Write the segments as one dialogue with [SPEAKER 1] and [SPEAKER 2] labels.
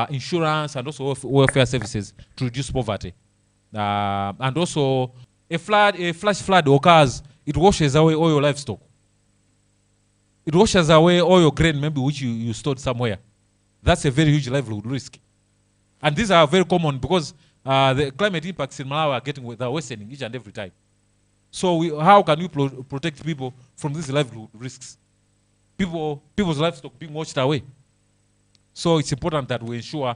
[SPEAKER 1] insurance, and also welfare services to reduce poverty. And also, a flash flood occurs, it washes away all your livestock. It washes away all your grain, maybe which you stored somewhere. That's a very huge livelihood risk. And these are very common because the climate impacts in Malawi are worsening each and every time. So how can we protect people from these livelihood risks? People's livestock being washed away. So it's important that we ensure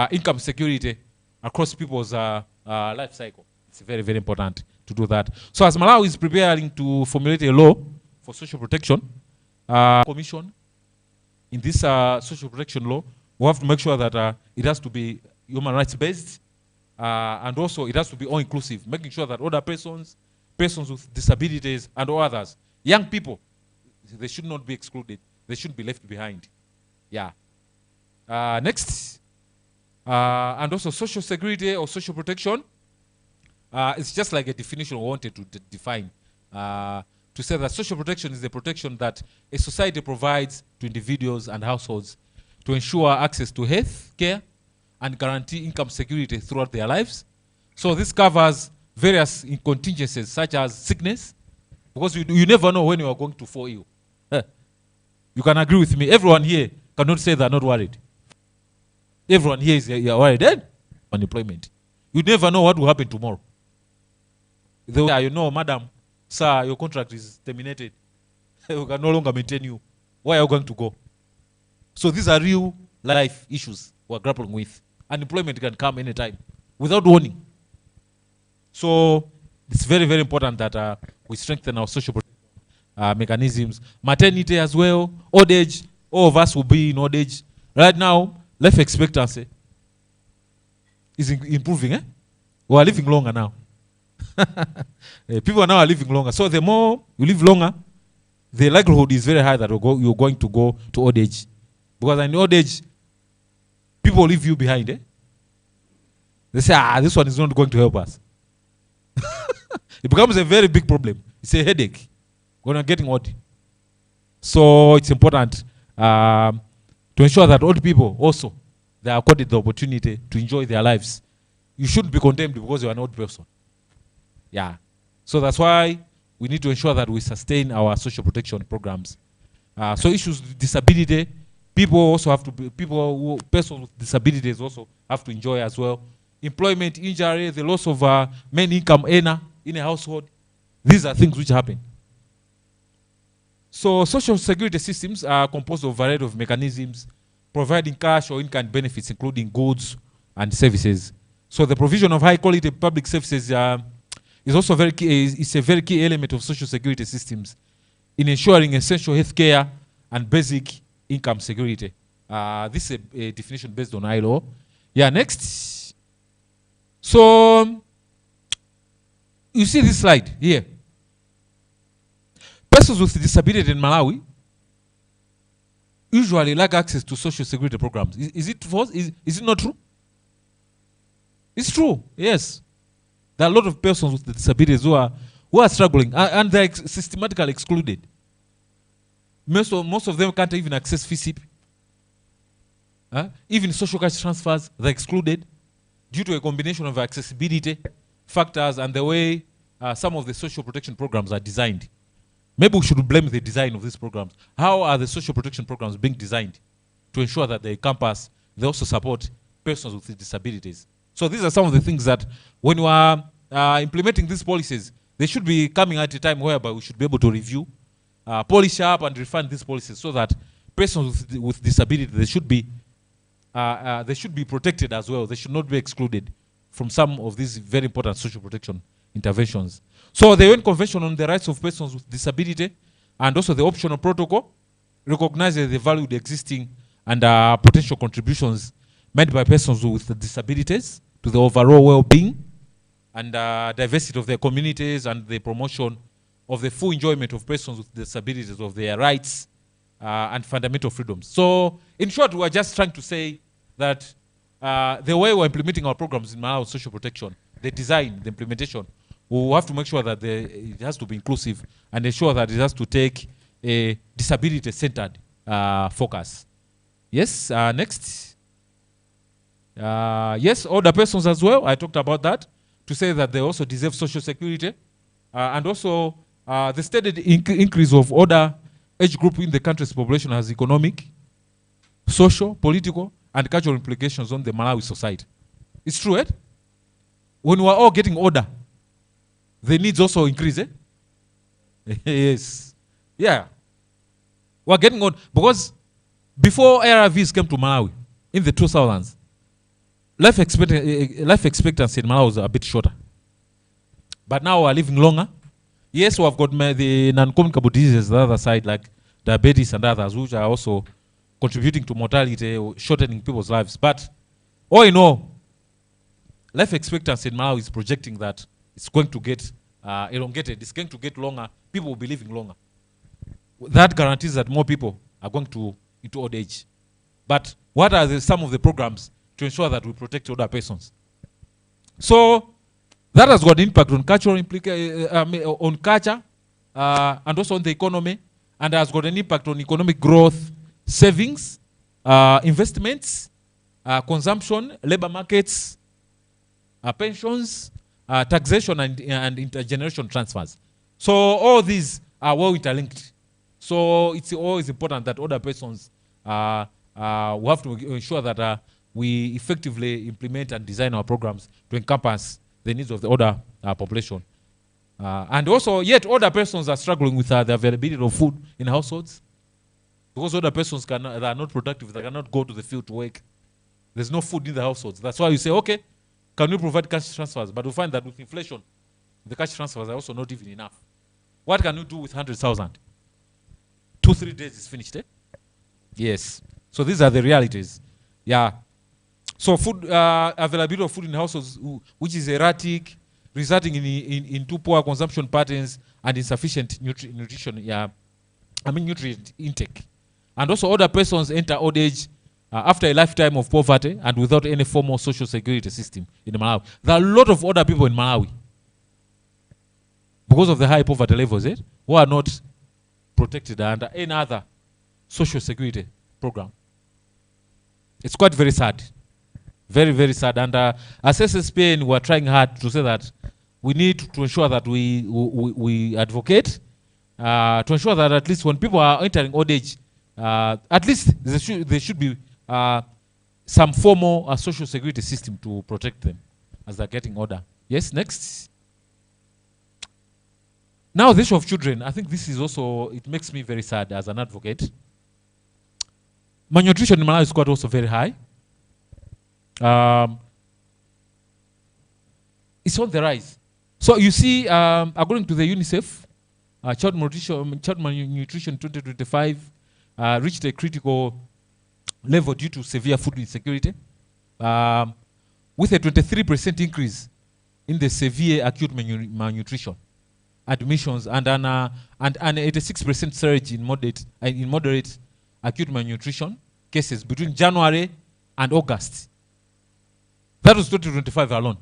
[SPEAKER 1] income security across people's life cycle. It's very, very important to do that. So as Malawi is preparing to formulate a law for social protection, commission in this social protection law, we have to make sure that it has to be human rights based, and also it has to be all inclusive, making sure that other persons with disabilities and all others, young people, they should not be excluded. They shouldn't be left behind. Yeah. Next, and also social security or social protection. It's just like a definition we wanted to define. To say that social protection is the protection that a society provides to individuals and households to ensure access to health care and guarantee income security throughout their lives. So this covers various contingencies such as sickness, because you never know when you are going to fall ill. You can agree with me. Everyone here cannot say they're not worried. Everyone here is worried. Unemployment. You never know what will happen tomorrow. You know, madam, sir, your contract is terminated. We can no longer maintain you. Where are you going to go? So these are real life issues we're grappling with. Unemployment can come anytime without warning. So it's very, very important that we strengthen our social protection mechanisms. Maternity as well, old age, all of us will be in old age. Right now, life expectancy is improving. We are living longer now. People now are living longer. So the more you live longer, the likelihood is very high that you're going to go to old age. Because in old age, people leave you behind. They say, this one is not going to help us. It becomes a very big problem. It's a headache when you're getting old. So it's important to ensure that old people also, they are accorded the opportunity to enjoy their lives. You shouldn't be condemned because you're an old person. Yeah. So that's why we need to ensure that we sustain our social protection programs. So issues with disability, persons with disabilities also have to enjoy as well. Employment, injury, the loss of main income earner in a household. These are things which happen. So social security systems are composed of a variety of mechanisms providing cash or in-kind benefits, including goods and services. So the provision of high-quality public services is also very key. It's a very key element of social security systems in ensuring essential health care and basic income security. This is a definition based on ILO. Yeah, next. So, you see this slide here. Persons with disability in Malawi usually lack access to social security programs. Is it false? Is it not true? It's true, yes. There are a lot of persons with disabilities who are struggling and they're systematically excluded. Most of them can't even access FCP. Even social cash transfers, they're excluded due to a combination of accessibility factors and the way some of the social protection programs are designed. Maybe we should blame the design of these programs. How are the social protection programs being designed to ensure that they encompass, they also support persons with disabilities? So these are some of the things that when we are implementing these policies, they should be coming at a time whereby we should be able to review, polish up and refine these policies so that persons with disability, they should be protected as well. They should not be excluded from some of these very important social protection interventions. So the UN Convention on the Rights of Persons with Disability and also the optional protocol recognizes the valued existing and potential contributions made by persons with disabilities to the overall well-being and diversity of their communities and the promotion of the full enjoyment of persons with disabilities of their rights and fundamental freedoms. So in short, we're just trying to say that the way we're implementing our programs in Malawi social protection, the design, the implementation, we have to make sure that it has to be inclusive and ensure that it has to take a disability-centered focus. Yes, next. Yes, older persons as well, I talked about that, to say that they also deserve social security. And also, the steady increase of older age group in the country's population has economic, social, political, and cultural implications on the Malawi society. It's true, eh? When we are all getting older, the needs also increase, eh? Yes. Yeah. We're getting old. Because before ARVs came to Malawi, in the 2000s, life expectancy in Malawi was a bit shorter. But now we're living longer. Yes, we've got the non-communicable diseases on the other side, like diabetes and others, which are also contributing to mortality, or shortening people's lives. But all in all, life expectancy in Malawi is projecting that it's going to get elongated. It's going to get longer. People will be living longer. That guarantees that more people are going into old age. But what are some of the programs to ensure that we protect older persons? So that has got impact on cultural on culture and also on the economy, and has got an impact on economic growth, savings, investments, consumption, labor markets, pensions, taxation, and intergeneration transfers. So all these are well interlinked. So it's always important that older persons, we have to ensure that we effectively implement and design our programs to encompass the needs of the older population. And also, yet older persons are struggling with the availability of food in households. Because older persons they are not productive, they cannot go to the field to work. There's no food in the households. That's why you say, okay, can we provide cash transfers? But we find that with inflation, the cash transfers are also not even enough. What can you do with 100,000? 2-3 days is finished, eh? Yes. So these are the realities. Yeah. So food availability of food in households, which is erratic, resulting in too poor consumption patterns and insufficient nutrition. Yeah, nutrient intake. And also, older persons enter old age after a lifetime of poverty and without any formal social security system in Malawi. There are a lot of older people in Malawi, because of the high poverty levels, who are not protected under any other social security program. It's quite very sad. Very, very sad. And as SSPN, we are trying hard to say that we need to ensure that we advocate, to ensure that at least when people are entering old age, at least there should be some formal social security system to protect them as they're getting older. Yes, next. Now, the issue of children, I think this is also, it makes me very sad as an advocate. Malnutrition in Malawi is quite also very high. It's on the rise. So you see, according to the UNICEF, child malnutrition 2025 reached a critical level due to severe food insecurity, with a 23% increase in the severe acute malnutrition admissions and an 86% surge in moderate acute malnutrition cases between January and August. That was 2025 alone.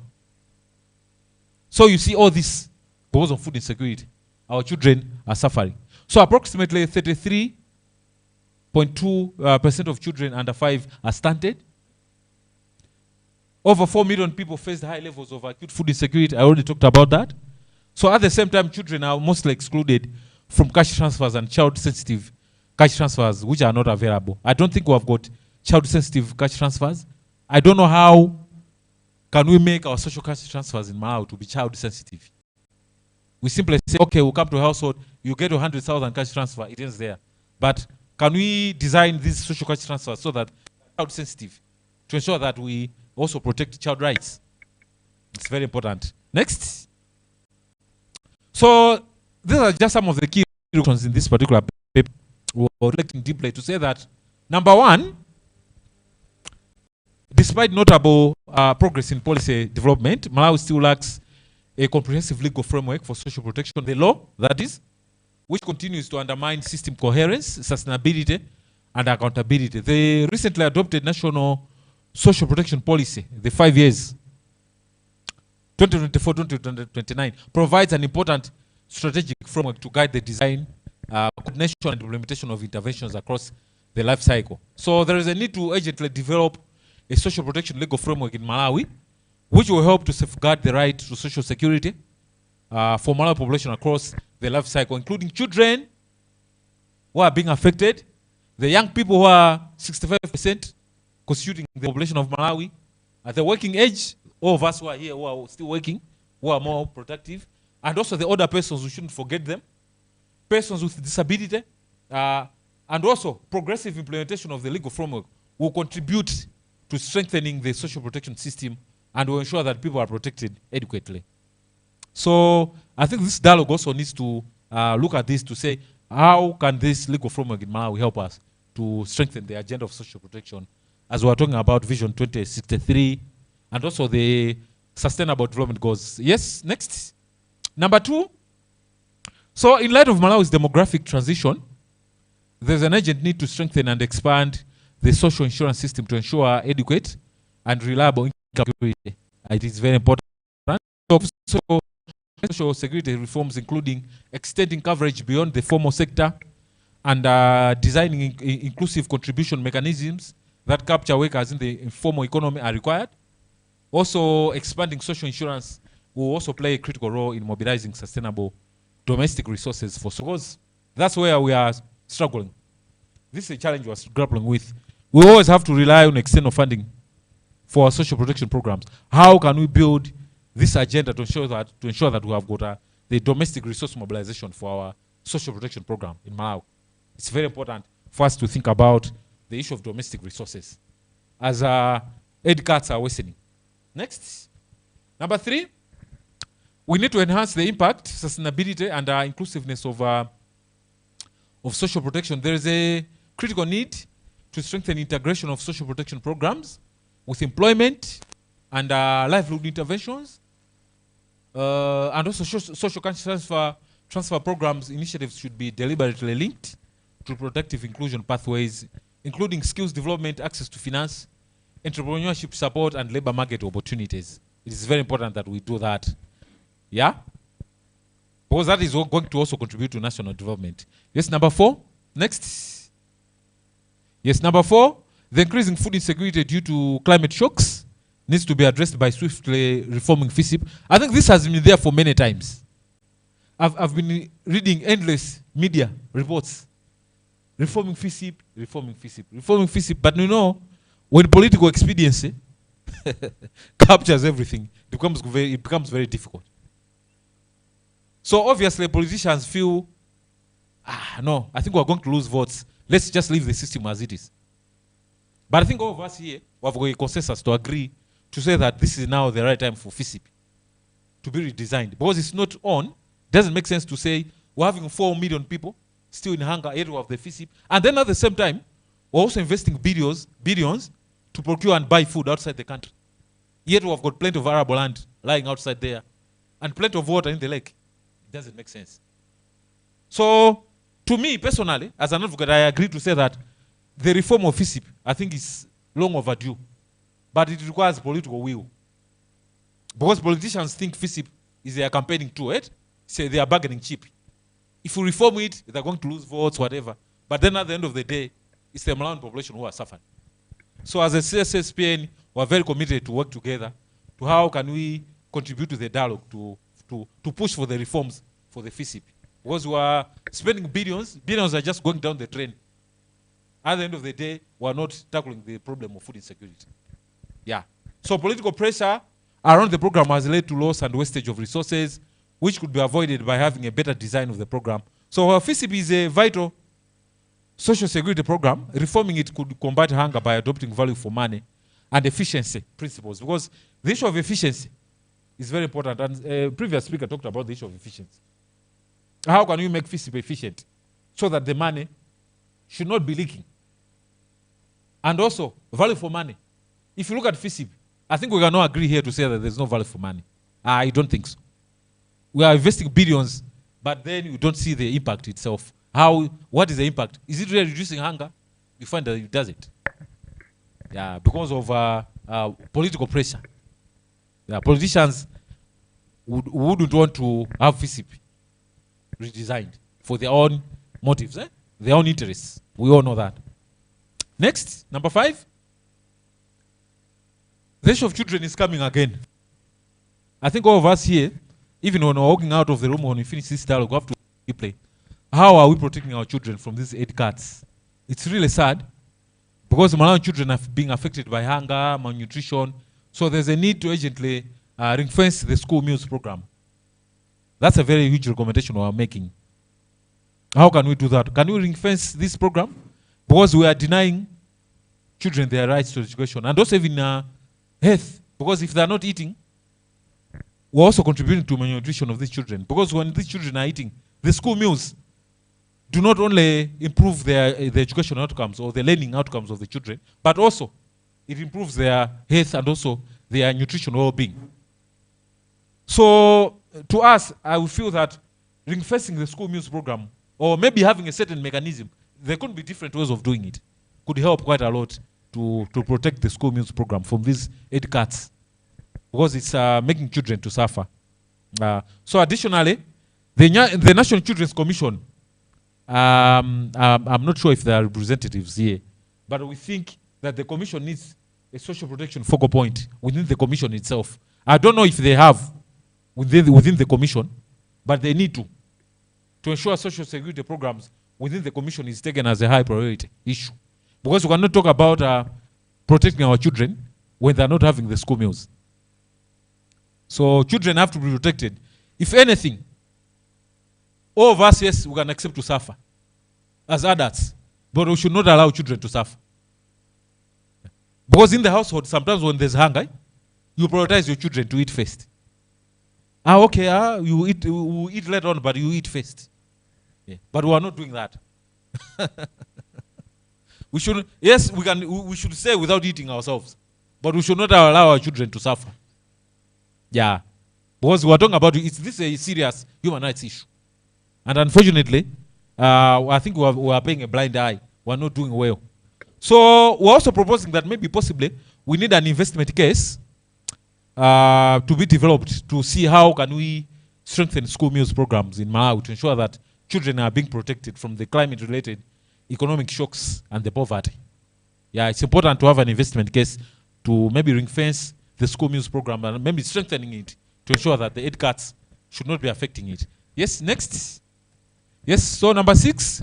[SPEAKER 1] So you see all this because of food insecurity. Our children are suffering. So approximately 33.2% of children under 5 are stunted. Over 4 million people face high levels of acute food insecurity. I already talked about that. So at the same time, children are mostly excluded from cash transfers and child-sensitive cash transfers, which are not available. I don't think we have got child-sensitive cash transfers. I don't know how can we make our social cash transfers in Malawi to be child-sensitive. We simply say, okay, we'll come to a household, you get 100,000 cash transfer, it ends there. But can we design these social cash transfers so that child-sensitive, to ensure that we also protect child rights? It's very important. Next. So these are just some of the key recommendations in this particular paper. We're reflecting deeply to say that, number one, despite notable progress in policy development, Malawi still lacks a comprehensive legal framework for social protection, the law, that is, which continues to undermine system coherence, sustainability, and accountability. The recently adopted National Social Protection Policy, the 5 years, 2024-2029, provides an important strategic framework to guide the design, coordination, and implementation of interventions across the life cycle. So there is a need to urgently develop a social protection legal framework in Malawi, which will help to safeguard the right to social security for Malawi population across the life cycle, including children who are being affected, the young people who are 65% constituting the population of Malawi, at the working age, all of us who are here who are still working, who are more productive, and also the older persons, we shouldn't forget them, persons with disability, and also progressive implementation of the legal framework will contribute to strengthening the social protection system and will ensure that people are protected adequately. So I think this dialogue also needs to look at this to say, how can this legal framework in Malawi help us to strengthen the agenda of social protection, as we're talking about Vision 2063 and also the Sustainable Development Goals. Yes, next. Number 2. So in light of Malawi's demographic transition, there's an urgent need to strengthen and expand the social insurance system to ensure adequate and reliable income security. It is very important. So social security reforms, including extending coverage beyond the formal sector and designing inclusive contribution mechanisms that capture workers in the informal economy, are required. Also, expanding social insurance will also play a critical role in mobilizing sustainable domestic resources for schools. That's where we are struggling. This is a challenge we're grappling with. We always have to rely on external funding for our social protection programs. How can we build this agenda to ensure that we have got the domestic resource mobilization for our social protection program in Malawi? It's very important for us to think about the issue of domestic resources as aid cuts are worsening. Next. Number 3, we need to enhance the impact, sustainability, and inclusiveness of social protection. There is a critical need to strengthen integration of social protection programs with employment and livelihood interventions, and also social transfer programs initiatives should be deliberately linked to productive inclusion pathways, including skills development, access to finance, entrepreneurship support, and labor market opportunities. It is very important that we do that. Yeah? Because that is going to also contribute to national development. Yes, number 4. Next. Yes, number 4. The increasing food insecurity due to climate shocks needs to be addressed by swiftly reforming FISIP. I think this has been there for many times. I've been reading endless media reports. Reforming FISIP, reforming FISIP, reforming FISIP. But you know, when political expediency captures everything, it becomes very difficult. So obviously politicians feel, no, I think we're going to lose votes. Let's just leave the system as it is. But I think all of us here have got a consensus to agree to say that this is now the right time for FISIP to be redesigned. Because it's not on, it doesn't make sense to say we're having 4 million people still in hunger ahead of the FISIP. And then at the same time, we're also investing billions to procure and buy food outside the country. Yet we've got plenty of arable land lying outside there and plenty of water in the lake. It doesn't make sense. So, to me personally, as an advocate, I agree to say that the reform of FISIP, I think, is long overdue. But it requires political will. Because politicians think FISIP is their campaigning tool, right? Say they are bargaining cheap. If we reform it, they're going to lose votes, whatever. But then at the end of the day, it's the Malawian population who are suffering. So as a CSSPN, we're very committed to work together to how can we contribute to the dialogue to push for the reforms for the FISIP. Because we are spending billions are just going down the drain. At the end of the day, we're not tackling the problem of food insecurity. Yeah. So political pressure around the program has led to loss and wastage of resources, which could be avoided by having a better design of the program. So our FISIP is a vital social security program. Reforming it could combat hunger by adopting value for money and efficiency principles. Because the issue of efficiency is very important. And a previous speaker talked about the issue of efficiency. How can we make FISIP efficient so that the money should not be leaking? And also, value for money. If you look at FISIP, I think we can all agree here to say that there's no value for money. I don't think so. We are investing billions, but then you don't see the impact itself. What is the impact? Is it really reducing hunger? You find that it doesn't. Yeah, because of political pressure. Yeah, politicians wouldn't want to have FISIP redesigned for their own motives, their own interests. We all know that. Next, number 5. The issue of children is coming again. I think all of us here, even when we're walking out of the room when we finish this dialogue, we have to replay. How are we protecting our children from these 8 cuts? It's really sad because Malawi children are being affected by hunger, malnutrition. So there's a need to urgently ring-fence the school meals program. That's a very huge recommendation we're making. How can we do that? Can we ring-fence this program? Because we are denying children their rights to education and also even health. Because if they're not eating, we're also contributing to malnutrition of these children. Because when these children are eating, the school meals do not only improve their education outcomes or the learning outcomes of the children, but also it improves their health and also their nutritional well-being. So to us, I would feel that ring-fencing the school meals program, or maybe having a certain mechanism, there could be different ways of doing it, could help quite a lot to protect the school meals program from these 8 cuts, because it's making children to suffer. So additionally, the National Children's Commission, I'm not sure if there are representatives here, but we think that the commission needs a social protection focal point within the commission itself. I don't know if they have within the commission, but they need to ensure social security programs within the commission is taken as a high priority issue. Because we cannot talk about protecting our children when they're not having the school meals. So children have to be protected. If anything, all of us, yes, we can accept to suffer as adults, but we should not allow children to suffer. Because in the household, sometimes when there's hunger, you prioritize your children to eat first. Okay, you eat later on, but you eat first. Yeah. But we are not doing that. We should, yes, we should say without eating ourselves, but we should not allow our children to suffer. Yeah. Because we are talking about, this is a serious human rights issue. And unfortunately, I think we are paying a blind eye. We are not doing well. So we're also proposing that maybe possibly we need an investment case to be developed to see how can we strengthen school meals programs in Malawi to ensure that children are being protected from the climate-related economic shocks and the poverty. Yeah, it's important to have an investment case to maybe ring-fence the school meals program and maybe strengthening it to ensure that the 8 cuts should not be affecting it. Yes, next. Yes, so number 6,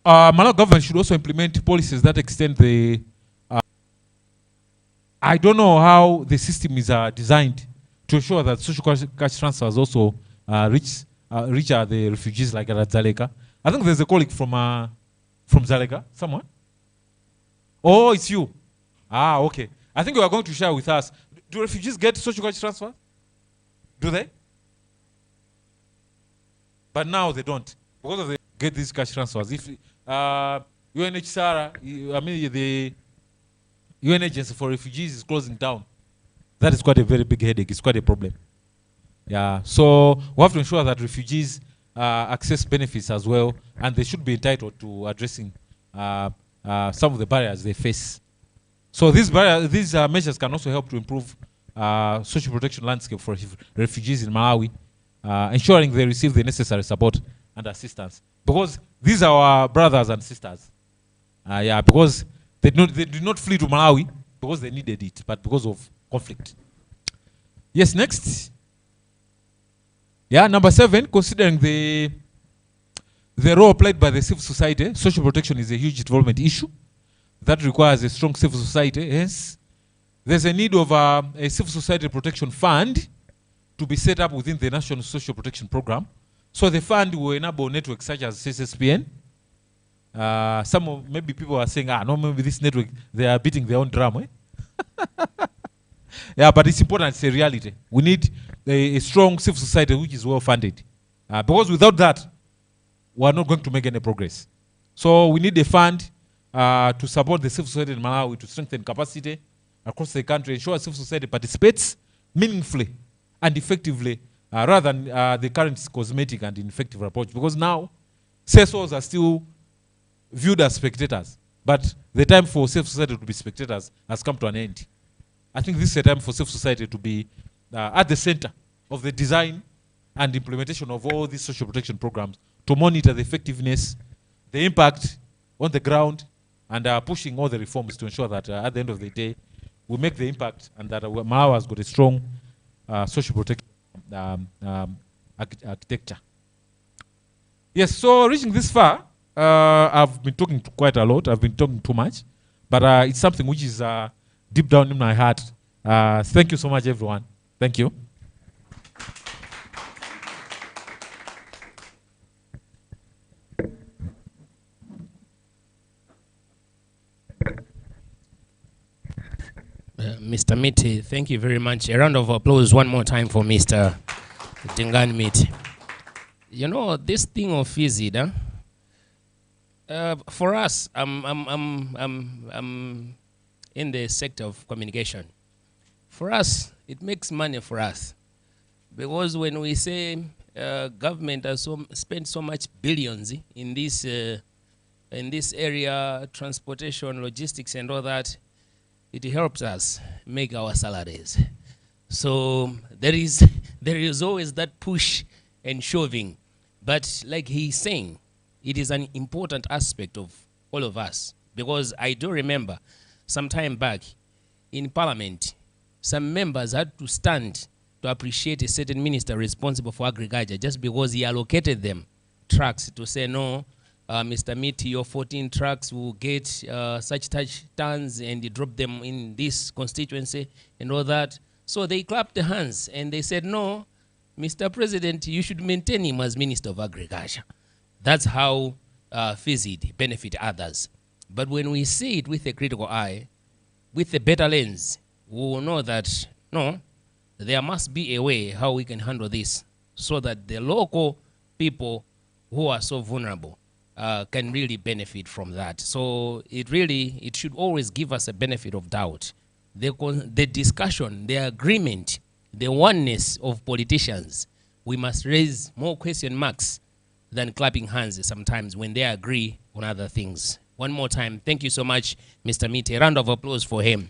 [SPEAKER 1] Malawi government should also implement policies that extend the I don't know how the system is designed to ensure that social cash transfers also reach the refugees like at Zaleka. I think there's a colleague from Zaleka, someone? Oh, it's you. Okay. I think you are going to share with us. Do refugees get social cash transfer? Do they? But now they don't. Because they get these cash transfers. If UNHCR, the UN Agency for Refugees is closing down, that is quite a very big headache. It's quite a problem. Yeah. So we have to ensure that refugees access benefits as well, and they should be entitled to addressing some of the barriers they face. So these measures can also help to improve social protection landscape for refugees in Malawi, ensuring they receive the necessary support and assistance. Because these are our brothers and sisters. Yeah, because they did not flee to Malawi because they needed it, but because of conflict. Yes, next. Yeah, number 7, considering the role played by the civil society, social protection is a huge development issue that requires a strong civil society. Hence, there's a need of a civil society protection fund to be set up within the National Social Protection Program. So the fund will enable networks such as CSSPN. Maybe people are saying, no, maybe this network, they are beating their own drum. Eh? Yeah, but it's important, it's a reality. We need a strong civil society which is well funded. Because without that, we are not going to make any progress. So we need a fund to support the civil society in Malawi to strengthen capacity across the country, ensure civil society participates meaningfully and effectively rather than the current cosmetic and ineffective approach. Because now, CSOs are still viewed as spectators, but the time for civil society to be spectators has come to an end. I think this is a time for civil society to be at the center of the design and implementation of all these social protection programs to monitor the effectiveness, the impact on the ground, and pushing all the reforms to ensure that at the end of the day, will make the impact, and that Malawi has got a strong social protection architecture. Yes, so reaching this far, I've been talking quite a lot. I've been talking too much, but it's something which is deep down in my heart. Thank you so much, everyone. Thank you.
[SPEAKER 2] Mr. Miti, thank you very much. A round of applause one more time for Mr. Dingani Miti. You know, this thing of FISID, for us, I'm in the sector of communication. For us, it makes money for us. Because when we say government has spent so much billions in this area, transportation, logistics and all that, it helps us make our salaries. So there is always that push and shoving. But like he's saying, it is an important aspect of all of us. Because I do remember some time back in Parliament, some members had to stand to appreciate a certain minister responsible for agriculture just because he allocated them trucks to say, no, Mr. Miti, your 14 trucks will get such tons, and you drop them in this constituency and all that. So they clapped their hands and they said, no, Mr. President, you should maintain him as Minister of Agriculture. That's how FISID benefit others. But when we see it with a critical eye, with a better lens, we will know that, no, there must be a way how we can handle this so that the local people who are so vulnerable can really benefit from that. So it should always give us a benefit of doubt. The discussion, the agreement, the oneness of politicians, we must raise more question marks than clapping hands sometimes when they agree on other things. One more time, thank you so much, Mr. Miti. A round of applause for him.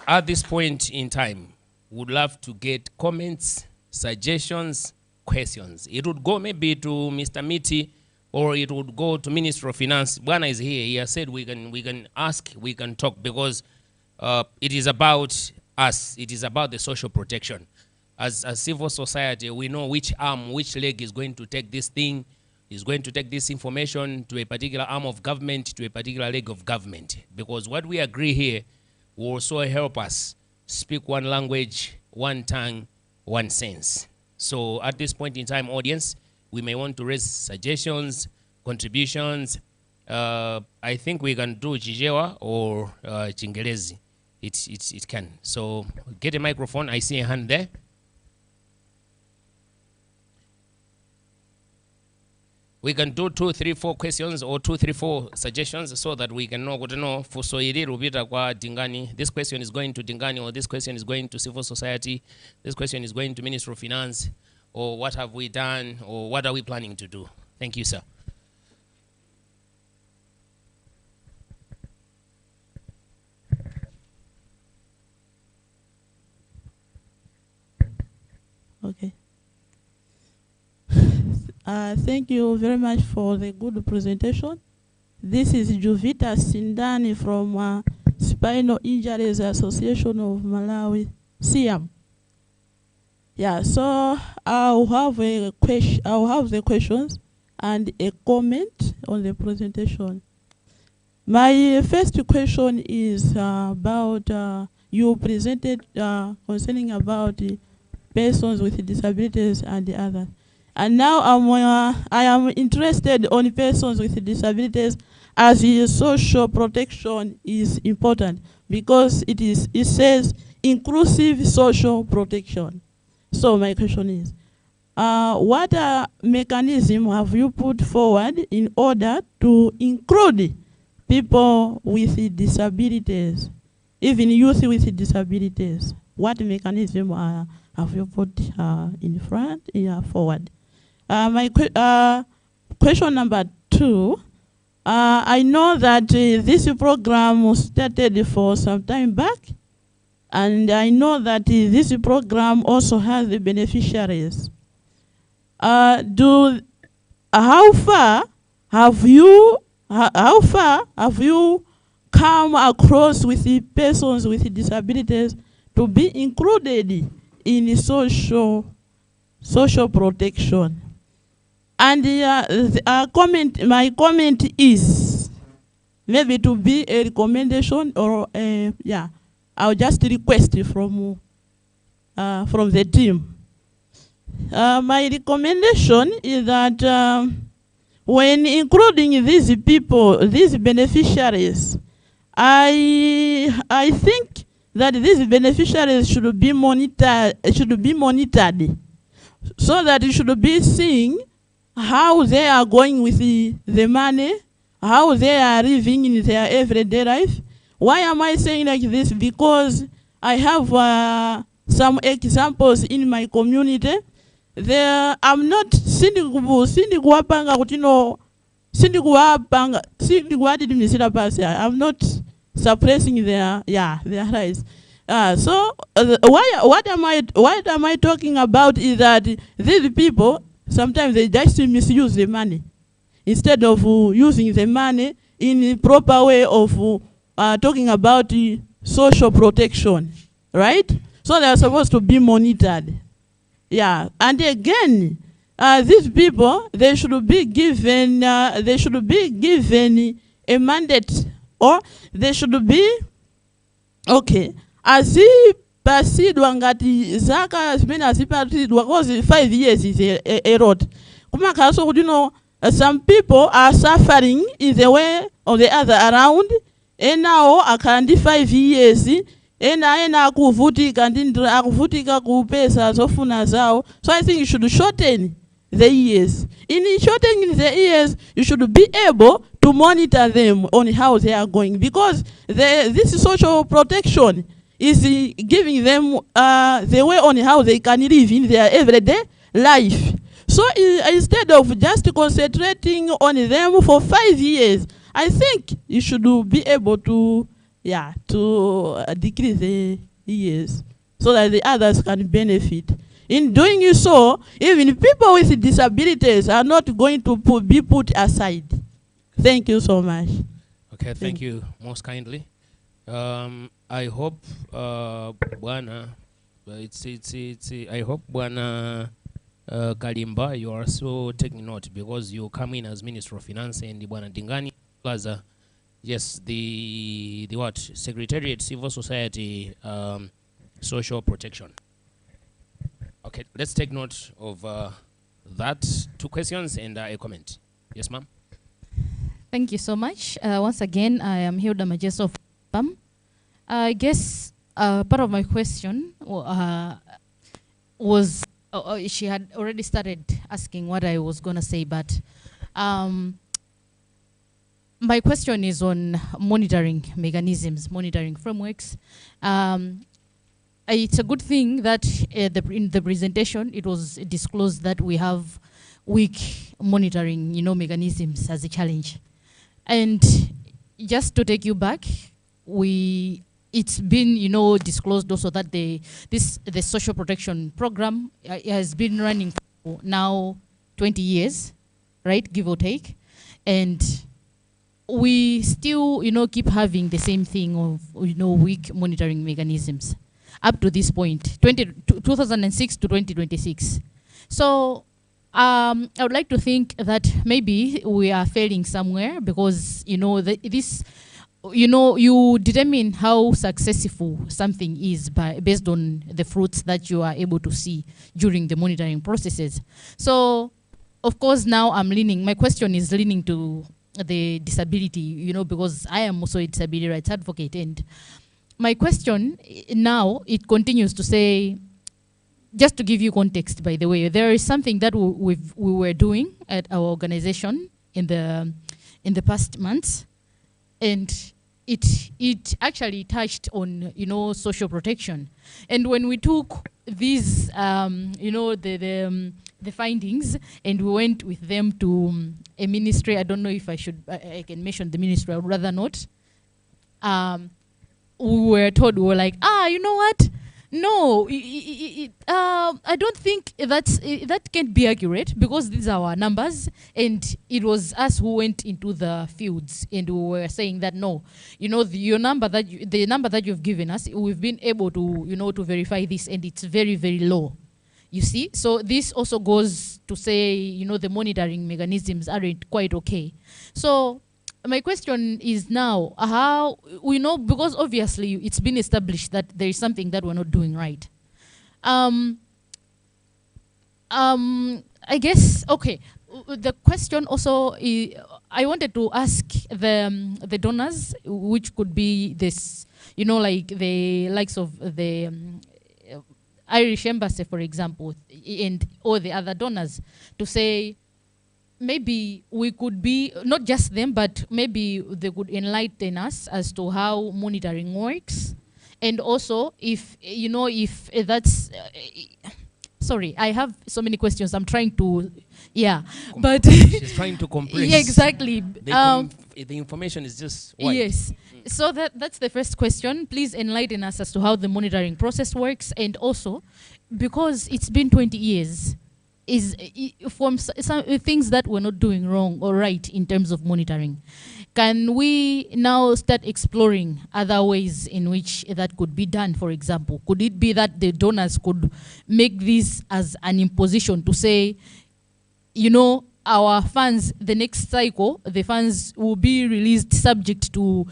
[SPEAKER 2] At this point in time, would love to get comments, suggestions, questions. It would go maybe to Mr. Miti, or it would go to Minister of Finance. Bwana is here. He has said we can ask, we can talk, because it is about us. It is about the social protection. As a civil society, we know which arm, which leg is going to take this thing, is going to take this information to a particular arm of government, to a particular leg of government. Because what we agree here will also help us speak one language, one tongue, one sense. So at this point in time, audience, we may want to raise suggestions, contributions. I think we can do Chichewa or Chingerezi. It can. So get a microphone. I see a hand there. We can do 2, 3, 4 questions or 2, 3, 4 suggestions so that we can know what to know. For so Dingani, this question is going to Dingani, or this question is going to civil society, this question is going to Minister of Finance, or what have we done, or what are we planning to do? Thank you, sir.
[SPEAKER 3] Okay. Thank you very much for the good presentation. This is Juvita Sindani from Spinal Injuries Association of Malawi, SIAM. Yeah, so I'll have the questions and a comment on the presentation. My first question is about you presented concerning about persons with disabilities and the others. And now I am interested on persons with disabilities, as social protection is important, because it says inclusive social protection. So my question is, what mechanism have you put forward in order to include people with disabilities, even youth with disabilities? What mechanism have you put in front, forward? My question number 2, I know that this program was started for some time back, and I know that this program also has the beneficiaries. How far have you come across with the persons with disabilities to be included in social protection. And my comment is maybe to be a recommendation or I'll just request from the team. My recommendation is that when including these people, these beneficiaries, I think that these beneficiaries should be monitored, so that you should be seeing how they are going with the money, how they are living in their everyday life. Why am I saying like this? Because I have some examples in my community. I'm not I'm not suppressing their rights. So what am I talking about is that these people sometimes they just misuse the money instead of using the money in a proper way of talking about social protection, right? So they are supposed to be monitored. Yeah, and again, these people, they should be given a mandate, or they should be, okay, as he pasidwa ngati zaka zimene azipasidwa, because 5 years is a lot. So, you know, some people are suffering in the way of the other around, and now akandi 5 years, ena akuvutika ndindira akuvutika kupesa zofuna zao. So I think you should shorten the years. In shortening the years, you should be able to monitor them on how they are going, because this social protection is giving them the way on how they can live in their everyday life. So instead of just concentrating on them for 5 years, I think you should be able to decrease the years so that the others can benefit. In doing so, even people with disabilities are not going to be put aside. Thank you so much.
[SPEAKER 2] Okay, thank you most kindly. I hope Bwana, I hope Bwana Kalimba, you are also taking note, because you come in as Minister of Finance, and Bwana Dingani Plaza. Yes, the what? Secretariat, Civil Society, Social Protection. Okay, let's take note of that. 2 questions and a comment. Yes, ma'am.
[SPEAKER 4] Thank you so much. Once again, I am Hilda Majeso of PAM. I guess part of my question was, she had already started asking what I was going to say, but my question is on monitoring mechanisms, monitoring frameworks. It's a good thing that in the presentation it was disclosed that we have weak monitoring, mechanisms as a challenge. And just to take you back, it's been, disclosed also that the social protection program has been running for now 20 years, right, give or take, and we still, keep having the same thing of, weak monitoring mechanisms up to this point, 2006 to 2026. So I would like to think that maybe we are failing somewhere, because, you determine how successful something is based on the fruits that you are able to see during the monitoring processes. So, of course, now my question is leaning to the disability, because I am also a disability rights advocate. And my question now, it continues to say, just to give you context, by the way, there is something that we were doing at our organization in the past months, and it actually touched on, social protection. And when we took these, the findings, and we went with them to a ministry, I don't know if I can mention the ministry, I would rather not. We were told, we were like, you know what? No, I don't think that can't be accurate because these are our numbers, and it was us who went into the fields and we were saying that no, the number that you've given us, we've been able to to verify this, and it's very, very low. You see, so this also goes to say the monitoring mechanisms aren't quite okay. So my question is now, how we know, because obviously it's been established that there is something that we're not doing right. I guess, okay, the question also is, I wanted to ask the donors, which could be this, like the likes of the Irish Embassy, for example, and all the other donors, to say, maybe we could be, not just them, but maybe they could enlighten us as to how monitoring works. And also, if that's, sorry, I have so many questions. I'm trying to, but
[SPEAKER 2] she's trying to compress.
[SPEAKER 4] Yeah, exactly.
[SPEAKER 2] The information is just wide.
[SPEAKER 4] Yes. So that's the first question. Please enlighten us as to how the monitoring process works, and also, because it's been 20 years, is from some things that we're not doing wrong or right in terms of monitoring. Can we now start exploring other ways in which that could be done? For example, could it be that the donors could make this as an imposition to say, our funds, the next cycle, the funds will be released subject to,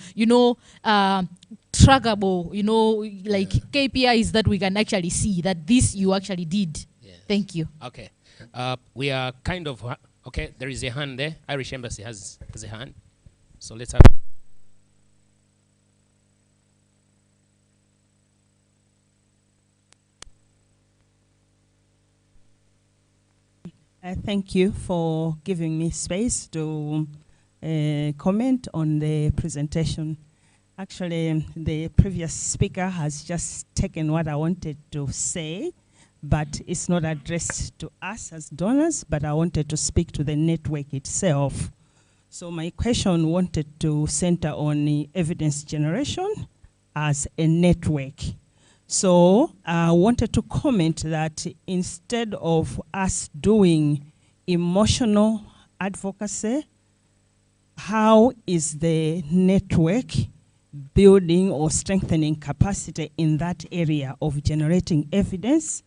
[SPEAKER 4] trackable, like KPIs that we can actually see that this you actually did.
[SPEAKER 2] Yes.
[SPEAKER 4] Thank you.
[SPEAKER 2] Okay. We are kind of, okay, there is a hand there. Irish Embassy has a hand. So let's have.
[SPEAKER 5] Thank you for giving me space to comment on the presentation. Actually, the previous speaker has just taken what I wanted to say, but it's not addressed to us as donors, but I wanted to speak to the network itself. So my question wanted to center on the evidence generation as a network. So I wanted to comment that instead of us doing emotional advocacy, how is the network building or strengthening capacity in that area of generating evidence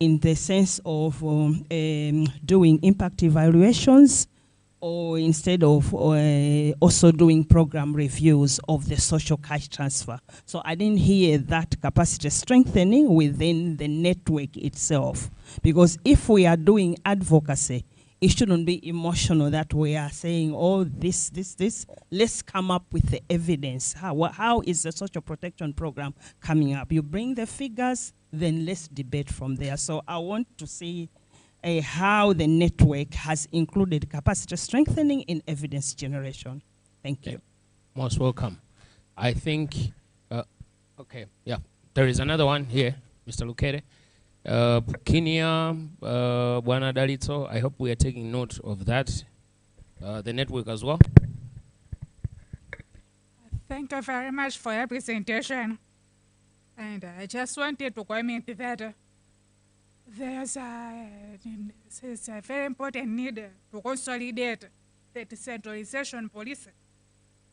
[SPEAKER 5] in the sense of doing impact evaluations, or instead of also doing program reviews of the social cash transfer. So I didn't hear that capacity strengthening within the network itself. Because if we are doing advocacy, it shouldn't be emotional that we are saying, oh, this. Let's come up with the evidence. How is the social protection program coming up? You bring the figures, then let's debate from there. So I want to see how the network has included capacity strengthening in evidence generation. Thank you.
[SPEAKER 2] Most welcome. I think, okay, yeah. There is another one here, Mr. Lukere. Kenya, Bwana Dalito, I hope we are taking note of that. The network as well.
[SPEAKER 6] Thank you very much for your presentation. And I just wanted to comment that there's a very important need to consolidate the decentralization policy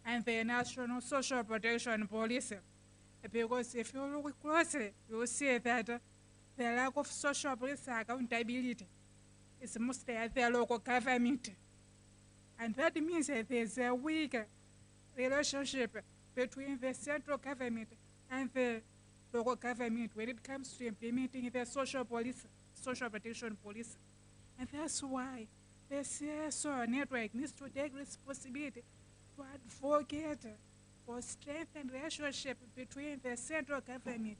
[SPEAKER 6] and the national social protection policy. Because if you look closely, you'll see that the lack of social policy accountability is mostly at the local government. And that means that there's a weak relationship between the central government and the local government when it comes to implementing the social policy, social protection policy. And that's why the CSO network needs to take responsibility to advocate for strengthened relationship between the central government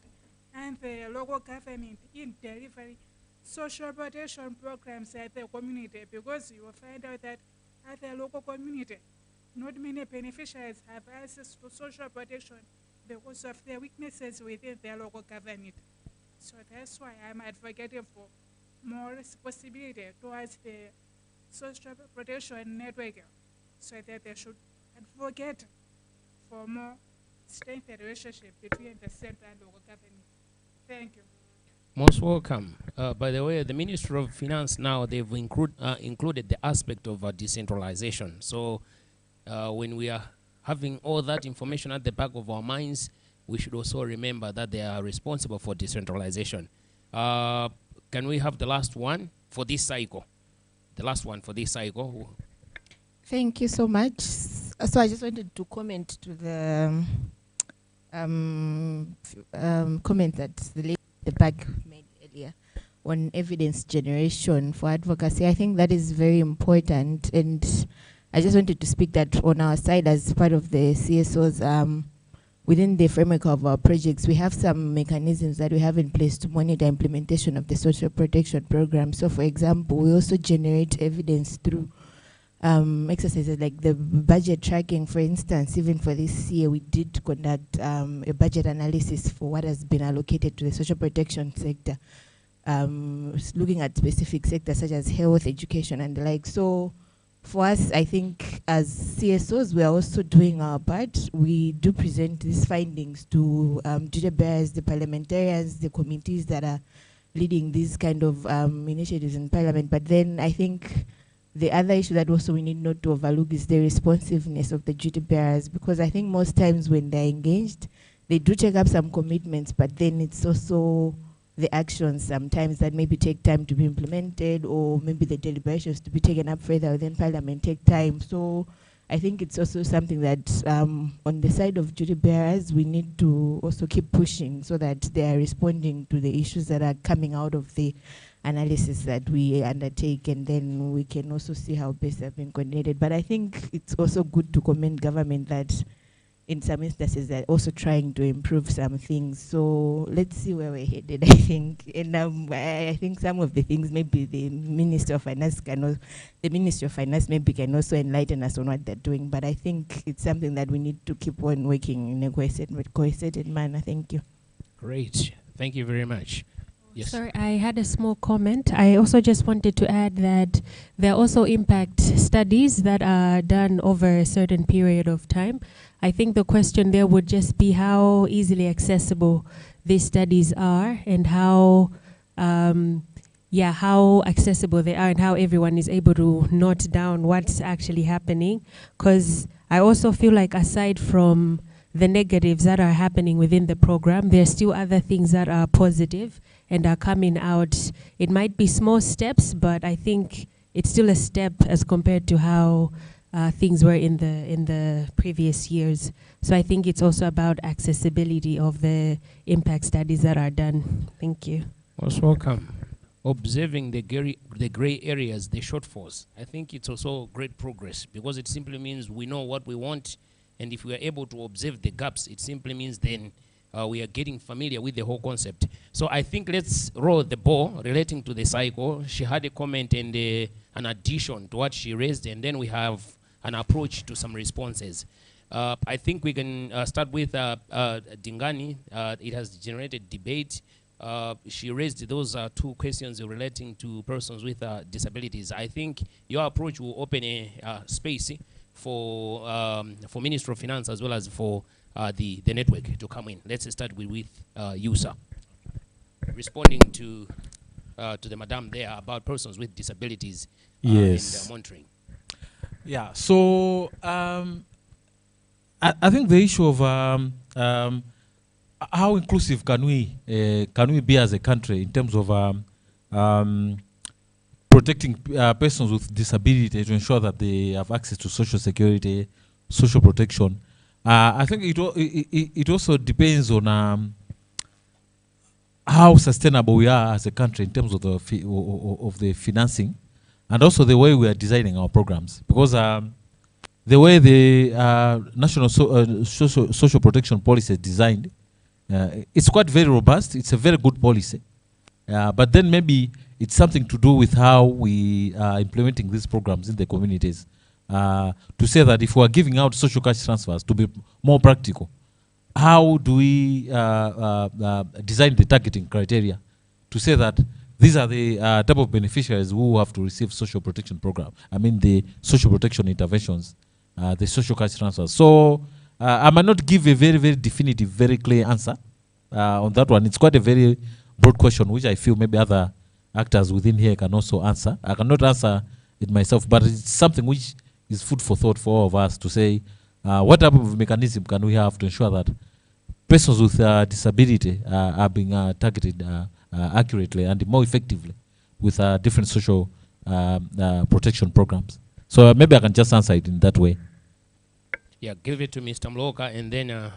[SPEAKER 6] and the local government in delivering social protection programs at the community, because you will find out that at the local community, not many beneficiaries have access to social protection because of the weaknesses within their local government. So that's why I'm advocating for more responsibility towards the social protection network, so that they should advocate for more strengthened relationship between the central and local government. Thank you.
[SPEAKER 2] Most welcome. By the way, the Ministry of Finance now, they've included the aspect of decentralization. So when we are having all that information at the back of our minds, we should also remember that they are responsible for decentralization. Can we have the last one for this cycle? The last one for this cycle.
[SPEAKER 7] Thank you so much. So I just wanted to comment to the comment that the lady at the back made earlier on evidence generation for advocacy. I think that is very important, and I just wanted to speak that on our side as part of the CSOs, within the framework of our projects, we have some mechanisms that we have in place to monitor implementation of the social protection program. So for example, we also generate evidence through exercises like the budget tracking. For instance, even for this year, we did conduct a budget analysis for what has been allocated to the social protection sector, looking at specific sectors such as health, education, and the like. So for us, I think as CSOs, we are also doing our part. We do present these findings to duty bearers, the parliamentarians, the committees that are leading these kind of initiatives in Parliament. But then I think the other issue that also we need not to overlook is the responsiveness of the duty bearers, because I think most times when they're engaged, they do take up some commitments, but then it's also the actions sometimes that maybe take time to be implemented, or maybe the deliberations to be taken up further within Parliament take time. So I think it's also something that on the side of duty bearers, we need to also keep pushing so that they are responding to the issues that are coming out of the analysis that we undertake, and then we can also see how best have been coordinated. But I think it's also good to commend government that in some instances they're also trying to improve some things. So let's see where we're headed, I think. And I think some of the things maybe the Ministry of Finance maybe can also enlighten us on what they're doing. But I think it's something that we need to keep on working in a cohesive manner. Thank you.
[SPEAKER 2] Great. Thank you very much. Yes.
[SPEAKER 8] Sorry, I had a small comment. I also just wanted to add that there are also impact studies that are done over a certain period of time. I think the question there would just be how easily accessible these studies are, and how accessible they are, and how everyone is able to note down what's actually happening. Because I also feel like aside from the negatives that are happening within the program, there are still other things that are positive and are coming out. It might be small steps, but I think it's still a step as compared to how things were in the previous years. So I think it's also about accessibility of the impact studies that are done. Thank you.
[SPEAKER 2] Most welcome. Observing the gray areas, the shortfalls, I think it's also great progress, because it simply means we know what we want, and if we are able to observe the gaps, it simply means then we are getting familiar with the whole concept. So I think let's roll the ball relating to the cycle. She had a comment and an addition to what she raised, and then we have an approach to some responses. I think we can start with Dingani. It has generated debate. She raised those two questions relating to persons with disabilities. I think your approach will open a space for Ministry of Finance as well as for the network to come in. Let's start with you, sir. Responding to the madam there about persons with disabilities and monitoring.
[SPEAKER 1] Yeah, so I think the issue of how inclusive can we be as a country in terms of protecting persons with disability to ensure that they have access to social security, social protection. I think it also depends on how sustainable we are as a country in terms of the financing, and also the way we are designing our programs. Because the way the national social protection policy is designed, it's quite very robust. It's a very good policy. But then maybe it's something to do with how we are implementing these programs in the communities. To say that if we are giving out social cash transfers, to be more practical, how do we design the targeting criteria to say that these are the type of beneficiaries who have to receive social protection program? I mean the social protection interventions, the social cash transfers. So I might not give a very, very definitive, very clear answer on that one. It's quite a very broad question, which I feel maybe other actors within here can also answer. I cannot answer it myself, but it's something which is food for thought for all of us to say, what type of mechanism can we have to ensure that persons with disability are being targeted accurately and more effectively with different social protection programs. So maybe I can just answer it in that way.
[SPEAKER 2] Yeah, give it to Mr. Mloka, and then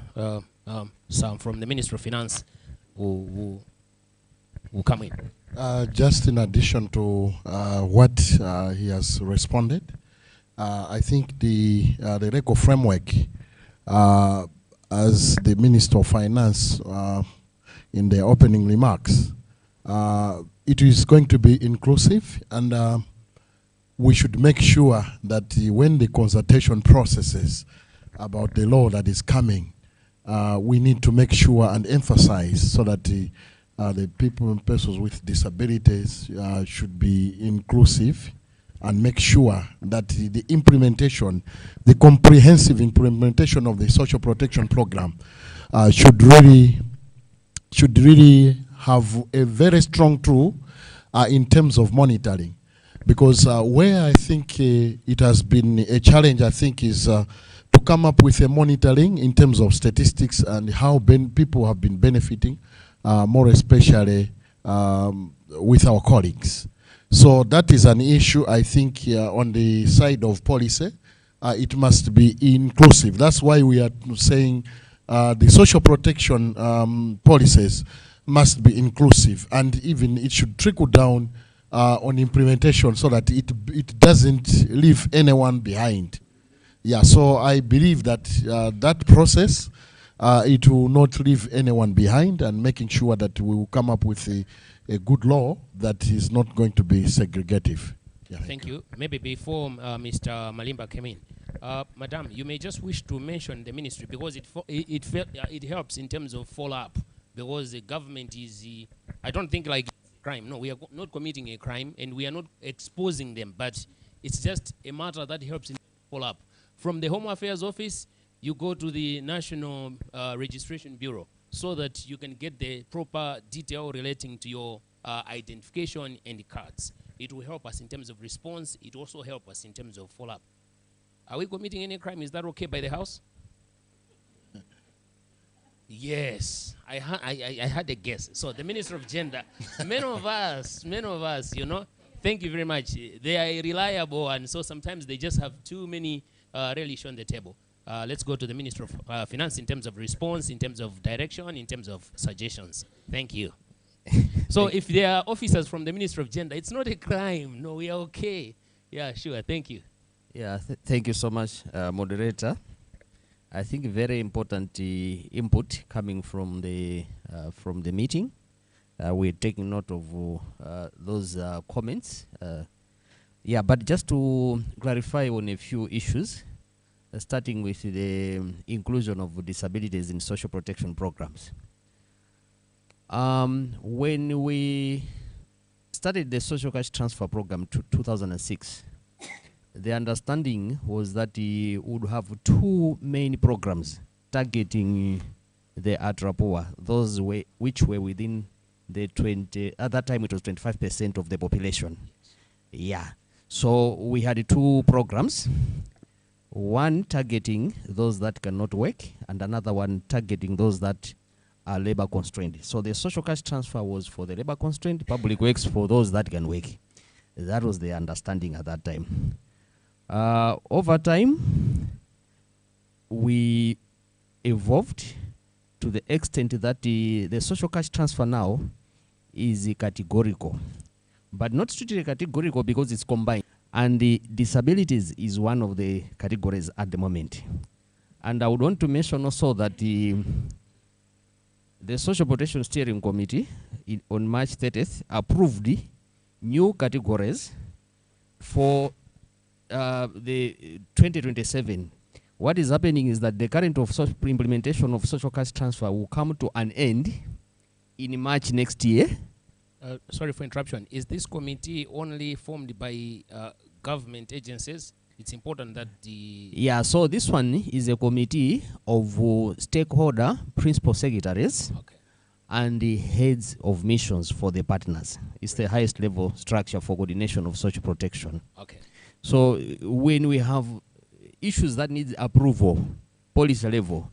[SPEAKER 2] some from the Ministry of Finance will come in.
[SPEAKER 9] Just in addition to what he has responded, I think the RECO framework, as the Minister of Finance in their opening remarks, it is going to be inclusive, and we should make sure that when the consultation processes about the law that is coming, we need to make sure and emphasize so that the people and persons with disabilities should be inclusive, and make sure that the implementation, the comprehensive implementation of the social protection program should really have a very strong tool in terms of monitoring. Because where I think it has been a challenge, I think, is to come up with a monitoring in terms of statistics and how people have been benefiting, more especially with our colleagues. So that is an issue, I think, on the side of policy. It must be inclusive. That's why we are saying the social protection policies must be inclusive, and even it should trickle down on implementation so that it doesn't leave anyone behind. Yeah, so I believe that that process, it will not leave anyone behind, and making sure that we will come up with a good law that is not going to be segregative. Yeah,
[SPEAKER 2] Thank you. Maybe before Mr. Malimba came in, Madam, you may just wish to mention the ministry, because it helps in terms of follow-up, because the government is, I don't think like crime. No, we are not committing a crime, and we are not exposing them, but it's just a matter that helps in follow-up. From the Home Affairs Office, you go to the National Registration Bureau, so that you can get the proper detail relating to your identification and cards. It will help us in terms of response. It also help us in terms of follow-up. Are we committing any crime? Is that okay by the House? Yes, I had a guess. So the Minister of Gender, many of us, you know, thank you very much. They are reliable, and so sometimes they just have too many relish on the table. Let's go to the Minister of Finance in terms of response, in terms of direction, in terms of suggestions. Thank you. So if there are officers from the Ministry of Gender, it's not a crime. No, we are okay. Yeah, sure. Thank you.
[SPEAKER 10] Yeah, thank you so much, moderator. I think very important input coming from the meeting. We're taking note of those comments. Yeah, but just to clarify on a few issues, starting with the inclusion of disabilities in social protection programs. When we started the social cash transfer program to 2006, the understanding was that we would have two main programs targeting the ultra poor, those which were within the 20, at that time it was 25% of the population. Yeah, so we had two programs, one targeting those that cannot work, and another one targeting those that are labor constrained. So the social cash transfer was for the labor constrained, public works for those that can work. That was the understanding at that time. Over time, we evolved to the extent that the social cash transfer now is categorical, but not strictly categorical because it's combined. And the disabilities is one of the categories at the moment. And I would want to mention also that the Social Protection Steering Committee on March 30th approved new categories for the 2027. What is happening is that the current implementation of social cash transfer will come to an end in March next year.
[SPEAKER 2] Sorry for interruption. Is this committee only formed by government agencies? It's important that the...
[SPEAKER 10] Yeah, so this one is a committee of stakeholder principal secretaries.
[SPEAKER 2] Okay.
[SPEAKER 10] and the heads of missions for the partners. It's the highest level structure for coordination of social protection.
[SPEAKER 2] Okay.
[SPEAKER 10] So when we have issues that need approval, policy level,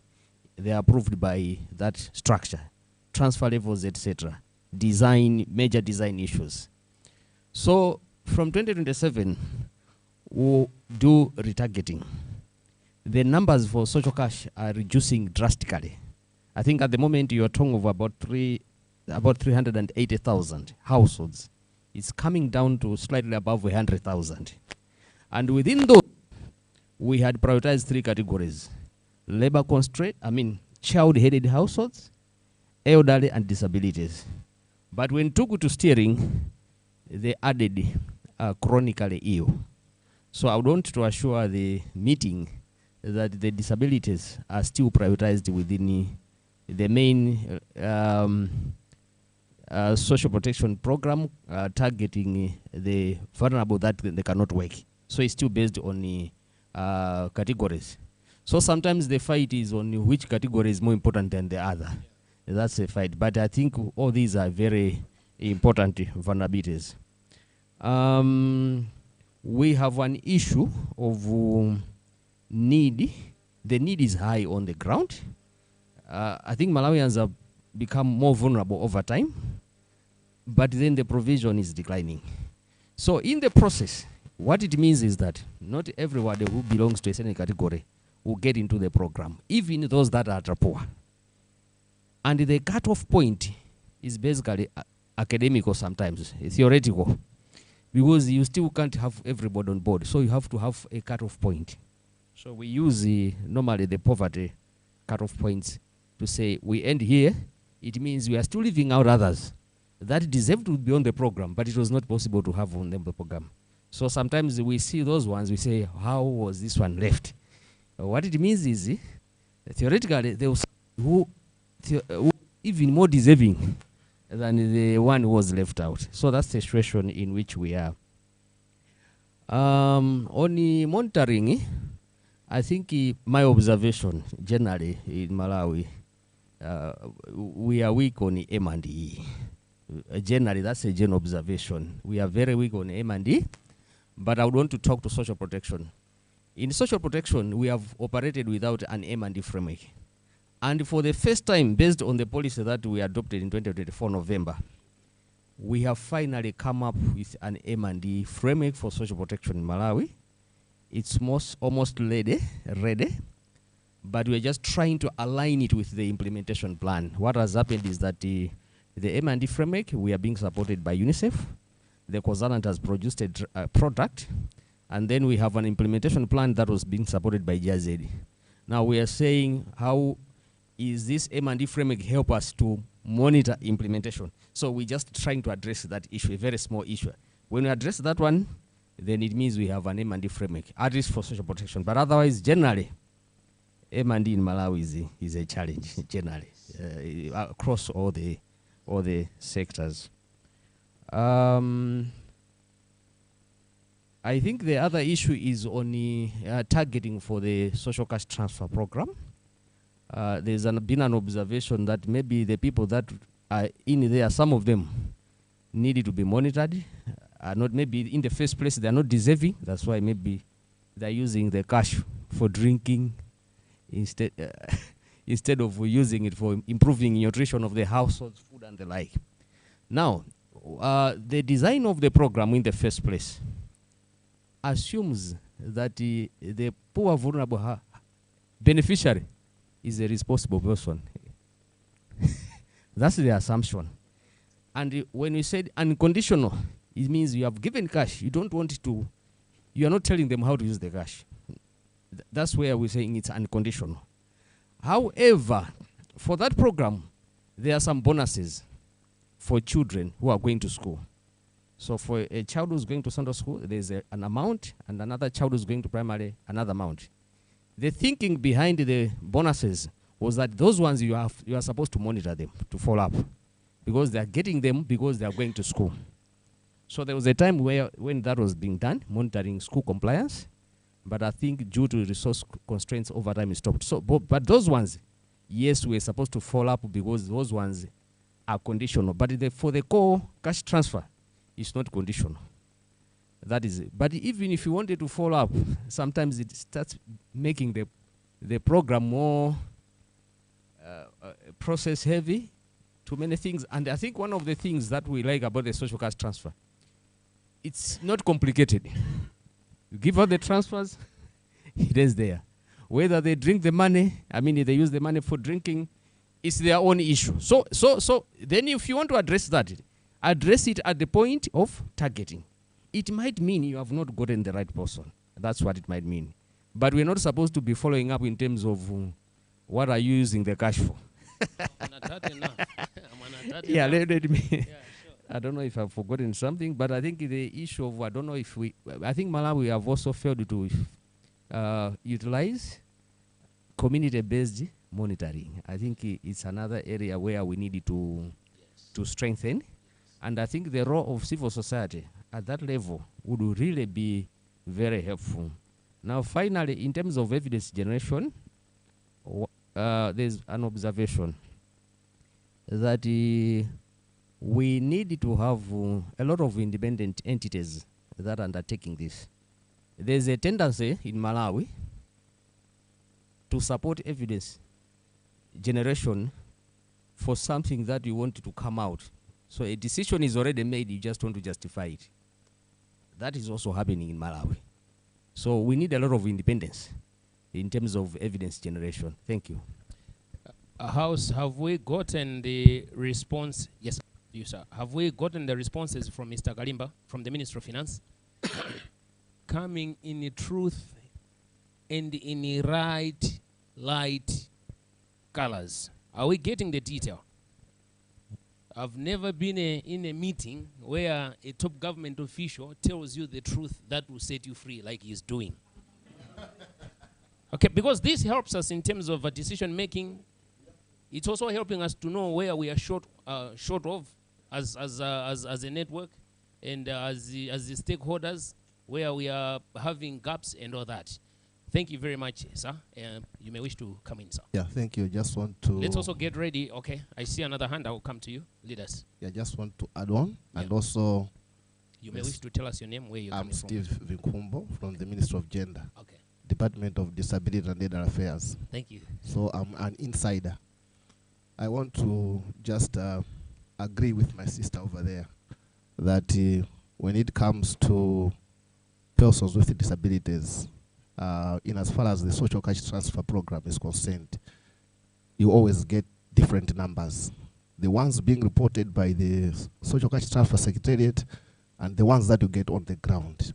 [SPEAKER 10] they are approved by that structure, transfer levels, etc. Design, major design issues. So from 2027, we'll do retargeting. The numbers for social cash are reducing drastically. I think at the moment you are talking of about 380,000 households. It's coming down to slightly above 100,000. And within those, we had prioritized 3 categories: labor constraint, child-headed households, elderly, and disabilities. But when took to steering, they added chronically ill. So I would want to assure the meeting that the disabilities are still prioritized within the main social protection program, targeting the vulnerable that they cannot work. So it's still based on categories. So sometimes the fight is on which category is more important than the other. Yeah. That's a fight. But I think all these are very important vulnerabilities. We have an issue of need. The need is high on the ground. I think Malawians have become more vulnerable over time, but then the provision is declining. So in the process, what it means is that not everybody who belongs to a certain category will get into the program, even those that are poor. And the cutoff point is basically academic or sometimes theoretical, because you still can't have everybody on board. So you have to have a cutoff point. So we use normally the poverty cutoff points to say we end here. It means we are still leaving out others that deserve to be on the program, but it was not possible to have on them the program. So sometimes we see those ones, we say, how was this one left? What it means is, theoretically, there was who even more deserving than the one who was left out. So that's the situation in which we are. On the monitoring, I think my observation generally in Malawi, we are weak on M&E. Generally, that's a general observation. We are very weak on M&E, but I would want to talk to social protection. In social protection, we have operated without an M&E framework. And for the first time, based on the policy that we adopted in 2024 November, we have finally come up with an M&E framework for social protection in Malawi. It's almost ready, but we're just trying to align it with the implementation plan. What has happened is that the M&E framework, we are being supported by UNICEF. The consultant has produced a product, and then we have an implementation plan that was being supported by GIZ. Now we are saying, how is this M&E framework help us to monitor implementation? So we're just trying to address that issue, a very small issue. When we address that one, then it means we have an M&E framework, at least for social protection. But otherwise, generally, M&E in Malawi is a challenge, generally, across all the sectors. I think the other issue is on the targeting for the social cash transfer program. There's been an observation that maybe the people that are in there, some of them needed to be monitored. Not maybe in the first place they're not deserving. That's why maybe they're using the cash for drinking instead of using it for improving nutrition of the households, food and the like. Now, the design of the program in the first place assumes that the poor vulnerable beneficiary is a responsible person. That's the assumption. And when we said unconditional, it means you have given cash. You don't want to, you are not telling them how to use the cash. That's where we're saying it's unconditional. However, for that program, there are some bonuses for children who are going to school. So for a child who's going to Sunday school, there's an amount, and another child who's going to primary, another amount. The thinking behind the bonuses was that those ones you are supposed to monitor them, to follow up, because they are getting them because they are going to school. So there was a time when that was being done, monitoring school compliance, but I think due to resource constraints over time it stopped. So, but those ones, yes, we're supposed to follow up because those ones are conditional, but for the core cash transfer, it's not conditional. That is it. But even if you wanted to follow up, sometimes it starts making the program more process heavy, too many things. And I think one of the things that we like about the social cash transfer, it's not complicated. You give out the transfers, it is there. Whether they drink the money, I mean, if they use the money for drinking, it's their own issue. So then if you want to address that, address it at the point of targeting. It might mean you have not gotten the right person. That's what it might mean. But we're not supposed to be following up in terms of what are you using the cash for. Yeah, let me. Yeah, sure. I don't know if I've forgotten something, but I think the issue of, I don't know if I think Malawi have also failed to utilize community-based monitoring. I think it's another area where we need to strengthen. And I think the role of civil society at that level would really be very helpful. Now, finally, in terms of evidence generation, there's an observation that we need to have a lot of independent entities that are undertaking this. There's a tendency in Malawi to support evidence generation for something that you want to come out. So a decision is already made, you just want to justify it. That is also happening in Malawi. So we need a lot of independence in terms of evidence generation. Thank you.
[SPEAKER 2] House, have we gotten the response? Yes, you, sir. Have we gotten the responses from Mr. Kalimba, from the Minister of Finance? Coming in the truth and in the right light colors. Are we getting the detail? I've never been in a meeting where a top government official tells you the truth that will set you free, like he's doing. Okay, because this helps us in terms of decision making. It's also helping us to know where we are short of as a network, and as the stakeholders, where we are having gaps and all that. Thank you very much, sir. You may wish to come in, sir.
[SPEAKER 11] Yeah, thank you. Just want to...
[SPEAKER 2] Let's also get ready. Okay, I see another hand. I will come to you. Lead us.
[SPEAKER 11] Yeah, just want to add on. Yeah. And also...
[SPEAKER 2] You may wish to tell us your name, where you're coming from.
[SPEAKER 11] I'm Steve Vinkumbo from the Ministry of Gender.
[SPEAKER 2] Okay.
[SPEAKER 11] Department of Disability and Gender Affairs.
[SPEAKER 2] Thank you.
[SPEAKER 11] So I'm an insider. I want to just agree with my sister over there that when it comes to persons with disabilities, in as far as the social cash transfer program is concerned, you always get different numbers. The ones being reported by the social cash transfer secretariat and the ones that you get on the ground.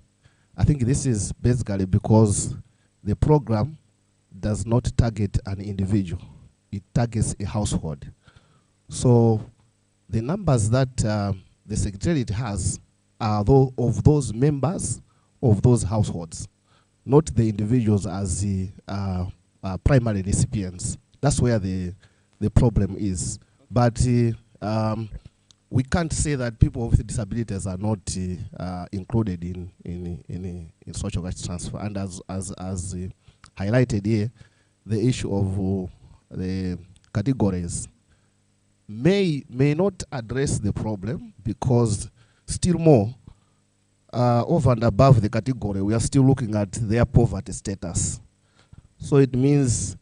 [SPEAKER 11] I think this is basically because the program does not target an individual. It targets a household. So the numbers that the secretariat has are of those members of those households, not the individuals as the primary recipients. That's where the problem is. But we can't say that people with disabilities are not included in social cash transfer. And as highlighted here, the issue of the categories may not address the problem, because still more over and above the category, we are still looking at their poverty status. So it means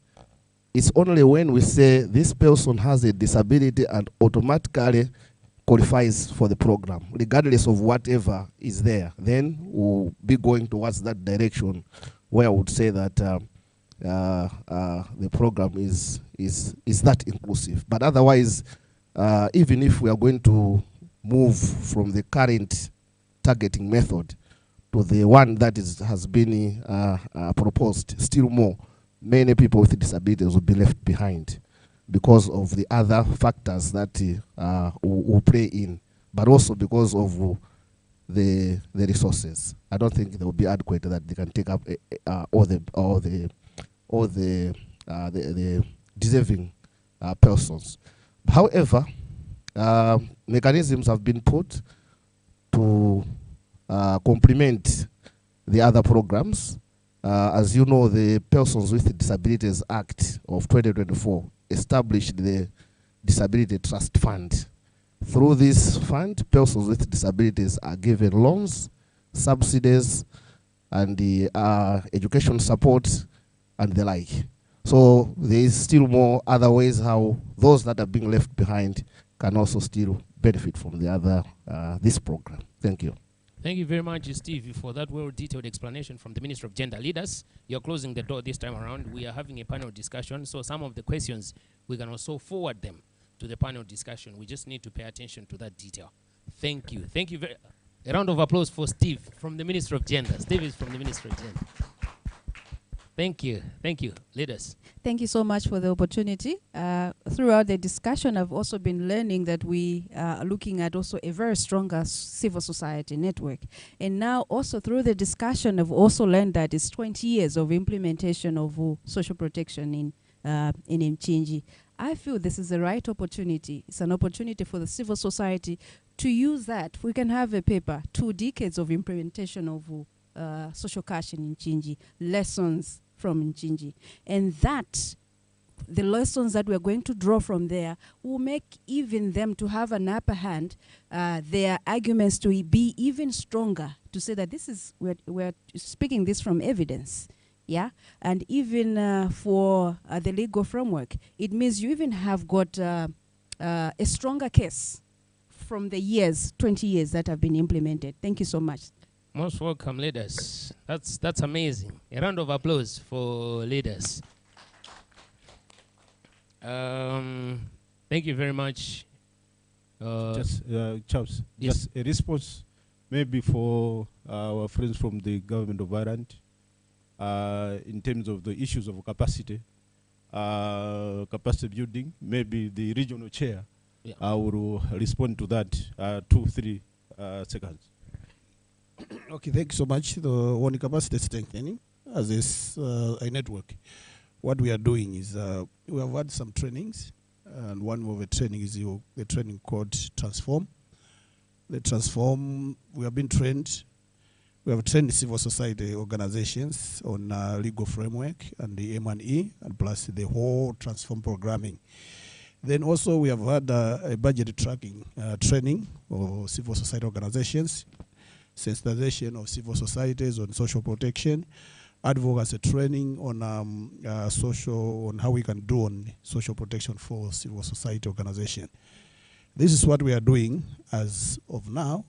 [SPEAKER 11] it's only when we say this person has a disability and automatically qualifies for the program, regardless of whatever is there, then we'll be going towards that direction where I would say that the program is that inclusive. But otherwise, even if we are going to move from the current targeting method to the one that has been proposed, still more, many people with disabilities will be left behind because of the other factors that will play in, but also because of the resources. I don't think they will be adequate that they can take up all the deserving persons. However, mechanisms have been put to complement the other programs. As you know, the Persons with Disabilities Act of 2024 established the Disability Trust Fund, Through this fund, persons with disabilities are given loans, subsidies, and the education support and the like. So there is still more other ways how those that are being left behind can also still benefit from the other this program. Thank you.
[SPEAKER 2] Thank you very much, Steve, for that well-detailed explanation from the Minister of Gender. Leaders, you're closing the door this time around. We are having a panel discussion, so some of the questions, we can also forward them to the panel discussion. We just need to pay attention to that detail. Thank you. Thank you very much. A round of applause for Steve from the Minister of Gender. Steve is from the Minister of Gender. Thank you. Thank you. Leaders.
[SPEAKER 12] Thank you so much for the opportunity. Throughout the discussion, I've also been learning that we are looking at also a very stronger civil society network. And now also through the discussion, I've also learned that it's 20 years of implementation of social protection in Mchinji. I feel this is the right opportunity. It's an opportunity for the civil society to use that. We can have a paper, 2 decades of implementation of social cash in Mchinji, lessons from Mchinji. And that, the lessons that we're going to draw from there will make even them to have an upper hand, their arguments to be even stronger, to say that this is, we're speaking this from evidence. Yeah, and even for the legal framework, it means you even have got a stronger case from the years, 20 years that have been implemented. Thank you so much.
[SPEAKER 2] Most welcome, leaders. That's amazing. A round of applause for leaders. Thank you very much.
[SPEAKER 13] Charles,
[SPEAKER 2] yes.
[SPEAKER 13] Just a response maybe for our friends from the government of Ireland in terms of the issues of capacity building. Maybe the regional chair will respond to that 2-3 seconds.
[SPEAKER 14] Okay, thank you so much. On capacity strengthening as a network, what we are doing is we have had some trainings, and one of the training is the training called Transform. The Transform, we have been trained. We have trained civil society organizations on legal framework and the M&E, and plus the whole Transform programming. Then also we have had a budget tracking training for civil society organizations, sensitization of civil societies on social protection, advocacy training on on how we can do on social protection for civil society organization. This is what we are doing as of now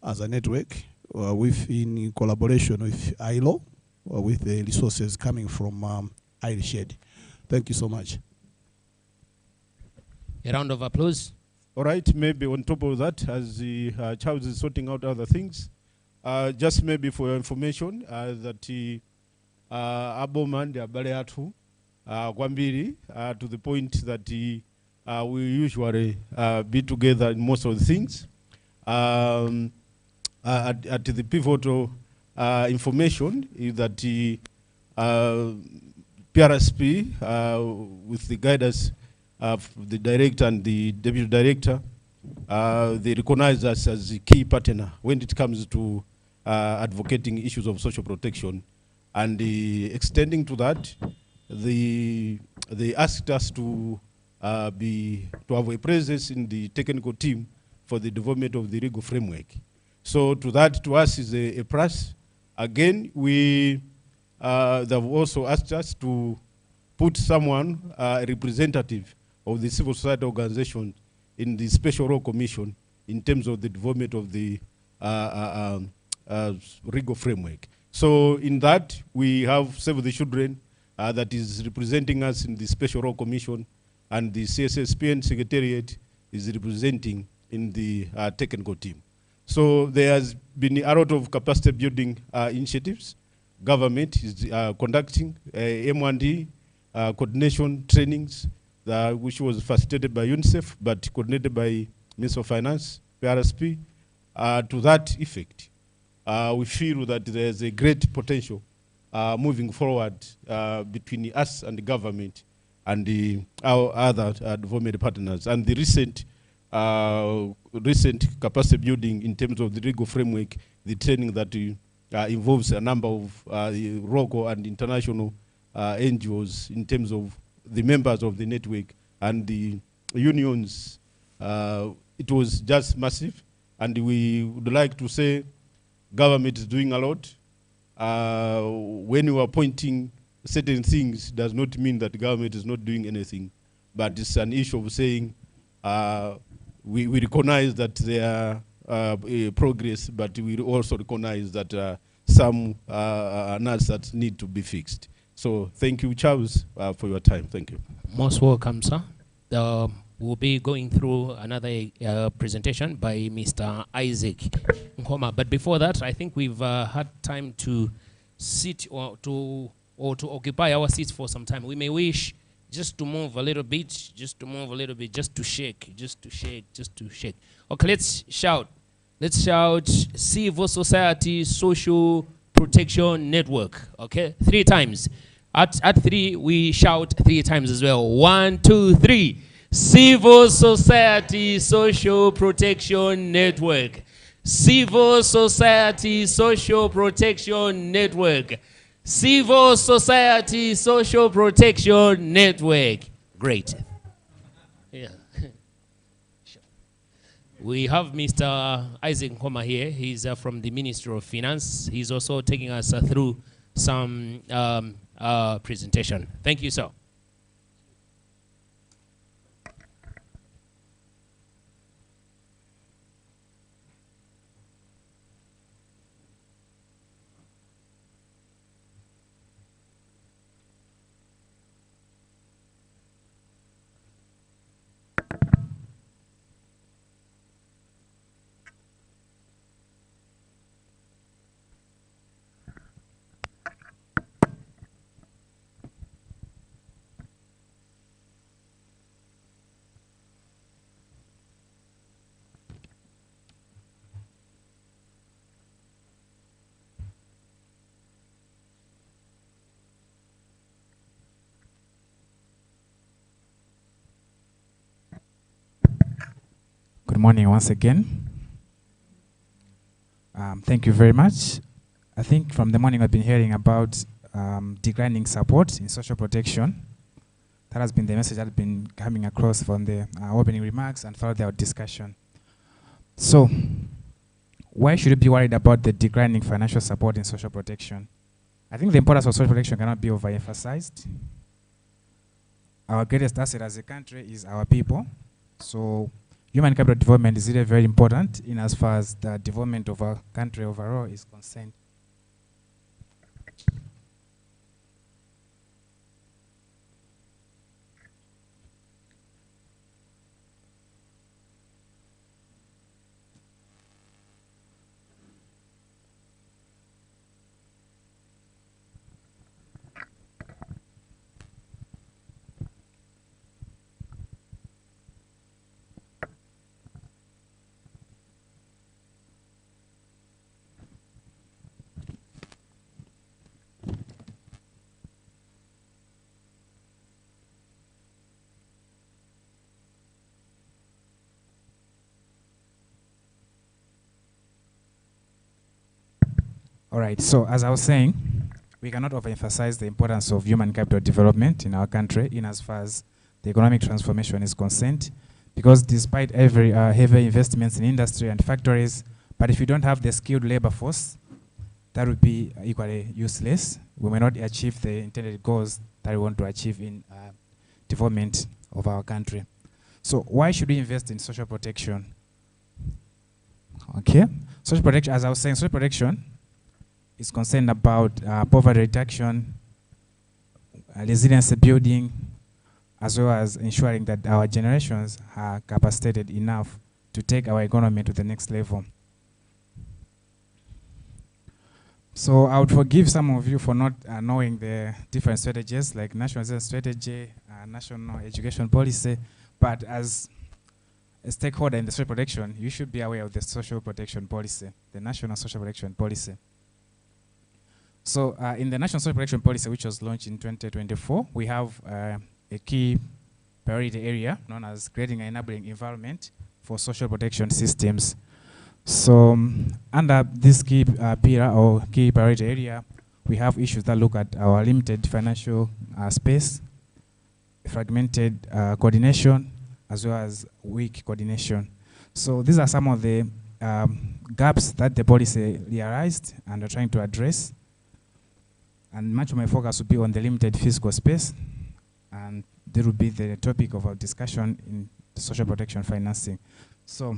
[SPEAKER 14] as a network in collaboration with ILO, with the resources coming from IRSHED. Thank you so much.
[SPEAKER 2] A round of applause.
[SPEAKER 13] All right, maybe on top of that, as Charles is sorting out other things, just maybe for your information, that Aboman, the Abaleatu, Gwambiri, to the point that we usually be together in most of the things. At the pivotal information is that PRSP, with the guidance of the director and the deputy director, they recognize us as a key partner when it comes to advocating issues of social protection. And extending to that, they asked us to have a presence in the technical team for the development of the legal framework. So to that, to us, is a plus. Again, they've also asked us to put someone, a representative of the civil society organization in the Special Role Commission in terms of the development of the legal framework. So in that, we have Save the Children that is representing us in the Special Role Commission, and the CSSPN Secretariat is representing in the technical team. So there has been a lot of capacity building initiatives. Government is conducting M1D coordination trainings, which was facilitated by UNICEF, but coordinated by Minister of Finance, PRSP. To that effect, we feel that there's a great potential moving forward between us and the government and our other development partners. And the recent capacity building in terms of the legal framework, the training that involves a number of local and international NGOs in terms of the members of the network and the unions it was just massive, and we would like to say government is doing a lot. When you are pointing certain things, does not mean that the government is not doing anything, but it's an issue of saying we recognize that there are progress, but we also recognize that some nuts that need to be fixed. So thank you, Charles, for your time. Thank you.
[SPEAKER 2] Most welcome, sir. We'll be going through another presentation by Mr. Isaac Nkoma. But before that, I think we've had time to sit or to occupy our seats for some time. We may wish just to move a little bit, just to shake, just to shake. Okay, let's shout. Let's shout Civil Society Social Protection Network. Okay, 3 times. At 3, we shout 3 times as well. 1, 2, 3. Civil Society Social Protection Network. Civil Society Social Protection Network. Civil Society Social Protection Network. Great. Yeah. We have Mr. Isaac Nkoma here. He's from the Ministry of Finance. He's also taking us through some presentation. Thank you, sir.
[SPEAKER 15] Good morning once again. Thank you very much. I think from the morning I've been hearing about declining support in social protection. That has been the message that has been coming across from the opening remarks and further discussion. So, why should you be worried about the declining financial support in social protection? I think the importance of social protection cannot be overemphasized. Our greatest asset as a country is our people. So, human capital development is really very important in as far as the development of our country overall is concerned. All right, so as I was saying, we cannot overemphasize the importance of human capital development in our country in as far as the economic transformation is concerned, because despite every heavy investments in industry and factories, but if you don't have the skilled labor force, that would be equally useless. We may not achieve the intended goals that we want to achieve in development of our country. So why should we invest in social protection? Okay, social protection, as I was saying, social protection is concerned about poverty reduction, resilience building, as well as ensuring that our generations are capacitated enough to take our economy to the next level. So I would forgive some of you for not knowing the different strategies like national resilience strategy, national education policy, but as a stakeholder in the social protection, you should be aware of the social protection policy, the national social protection policy. So in the National Social Protection Policy, which was launched in 2024, we have a key priority area known as creating an enabling environment for social protection systems. So under this key pillar or key priority area, we have issues that look at our limited financial space, fragmented coordination, as well as weak coordination. So these are some of the gaps that the policy realized and are trying to address. And much of my focus will be on the limited fiscal space, and that will be the topic of our discussion in social protection financing. So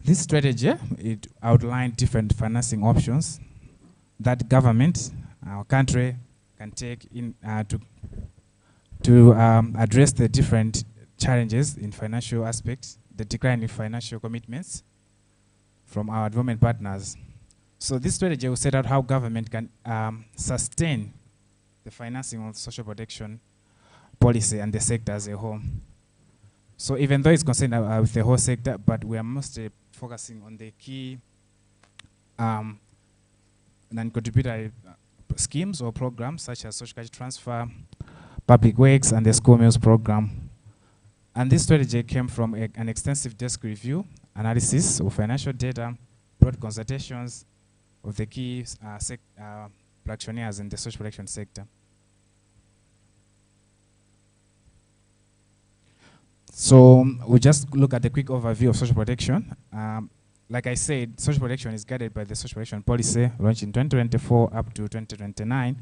[SPEAKER 15] this strategy, it outlined different financing options that government, our country, can take in to address the different challenges in financial aspects, the decline in financial commitments from our development partners. So this strategy will set out how government can sustain the financing of social protection policy and the sector as a whole. So even though it's concerned with the whole sector, but we are mostly focusing on the key non-contributory schemes or programs such as social cash transfer, public works, and the school meals program. And this strategy came from an extensive desk review, analysis of financial data, broad consultations of the key practitioners in the social protection sector. So we just look at the quick overview of social protection. Like I said, social protection is guided by the social protection policy launched in 2024 up to 2029.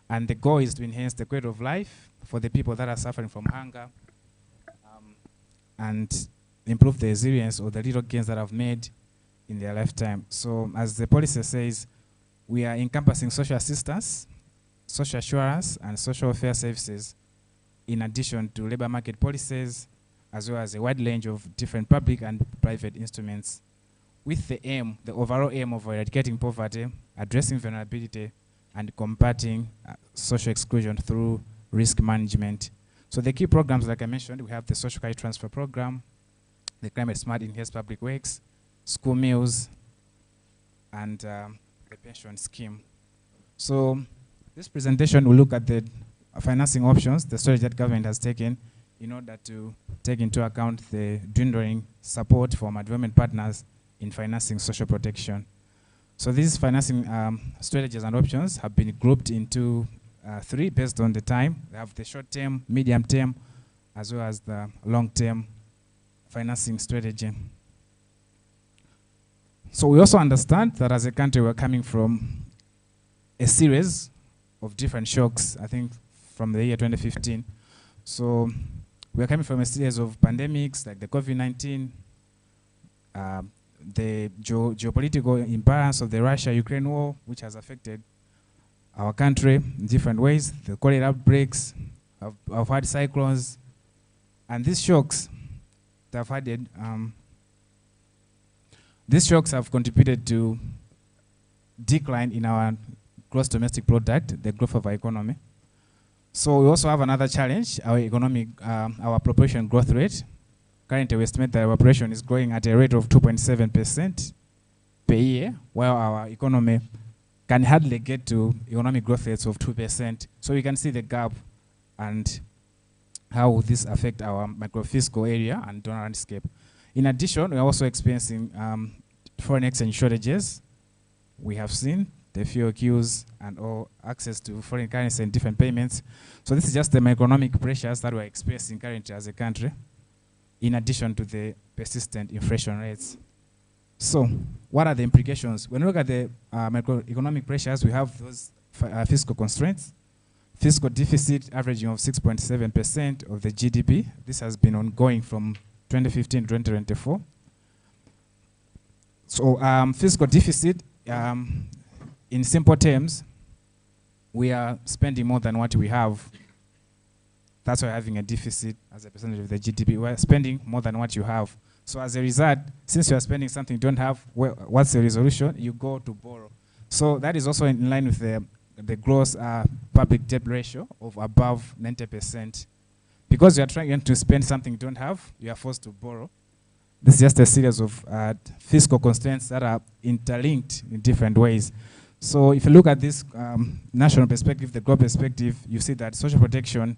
[SPEAKER 15] And the goal is to enhance the quality of life for the people that are suffering from hunger and improve the resilience or the little gains that I've made in their lifetime. So as the policy says, we are encompassing social assistance, social assurance, and social welfare services in addition to labor market policies, as well as a wide range of different public and private instruments with the aim, the overall aim of eradicating poverty, addressing vulnerability, and combating social exclusion through risk management. So the key programs, like I mentioned, we have the social cash transfer program, the climate smart enhanced public works, school meals, and the pension scheme. So this presentation will look at the financing options, the strategy that government has taken in order to take into account the dwindling support from our development partners in financing social protection. So these financing strategies and options have been grouped into three based on the time. We have the short-term, medium-term, as well as the long-term financing strategy. So we also understand that as a country we're coming from a series of different shocks, I think from the year 2015. So we're coming from a series of pandemics like the COVID-19, the geopolitical imbalance of the Russia-Ukraine war, which has affected our country in different ways, the cholera outbreaks, I've had cyclones, and these shocks that have had these shocks have contributed to decline in our gross domestic product, the growth of our economy. So we also have another challenge, our economic, our population growth rate. Currently we estimate that our population is growing at a rate of 2.7% per year, while our economy can hardly get to economic growth rates of 2%. So you can see the gap and how will this affect our micro-fiscal area and donor landscape. In addition, we're also experiencing foreign exchange shortages. We have seen the fuel queues and all access to foreign currency and different payments. So this is just the macroeconomic pressures that we're experiencing currently as a country, in addition to the persistent inflation rates. So what are the implications? When we look at the macroeconomic pressures, we have those fiscal constraints, fiscal deficit averaging of 6.7% of the GDP. This has been ongoing from 2015 to 2024. So fiscal deficit, in simple terms, we are spending more than what we have. That's why having a deficit as a percentage of the GDP. We're spending more than what you have. So as a result, since you are spending something you don't have, what's the resolution? You go to borrow. So that is also in line with the gross public debt ratio of above 90%. Because you are trying to spend something you don't have, you are forced to borrow. This is just a series of fiscal constraints that are interlinked in different ways. So if you look at this national perspective, the global perspective, you see that social protection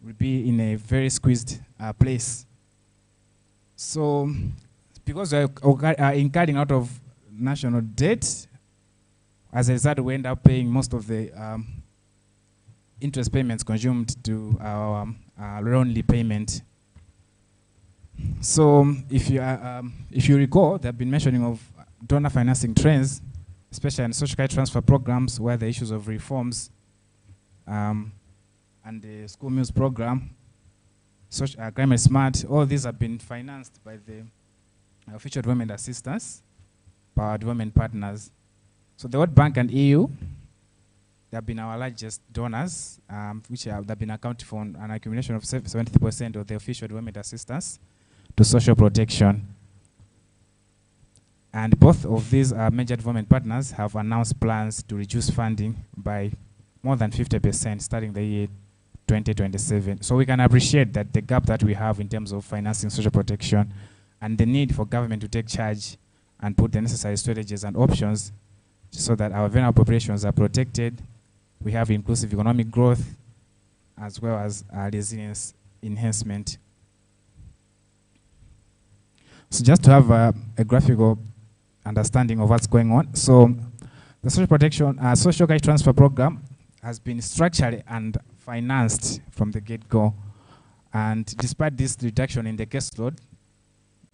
[SPEAKER 15] will be in a very squeezed place. So because we are incurring out of national debt, as a result, we end up paying most of the interest payments consumed to our loan repayment. So if you recall, they've been mentioning of donor financing trends, especially in social care transfer programs, where the issues of reforms and the school meals program, climate smart, all these have been financed by the official development assistance by our development partners. So the World Bank and EU, they have been our largest donors, which have been accounting for an accumulation of 70% of the official development assistance to social protection. And both of these major development partners have announced plans to reduce funding by more than 50% starting the year 2027. So we can appreciate that the gap that we have in terms of financing social protection and the need for government to take charge and put the necessary strategies and options so that our vulnerable populations are protected. We have inclusive economic growth as well as resilience enhancement. So just to have a graphical understanding of what's going on. So the social protection, social cash transfer program has been structured and financed from the get-go. And despite this reduction in the caseload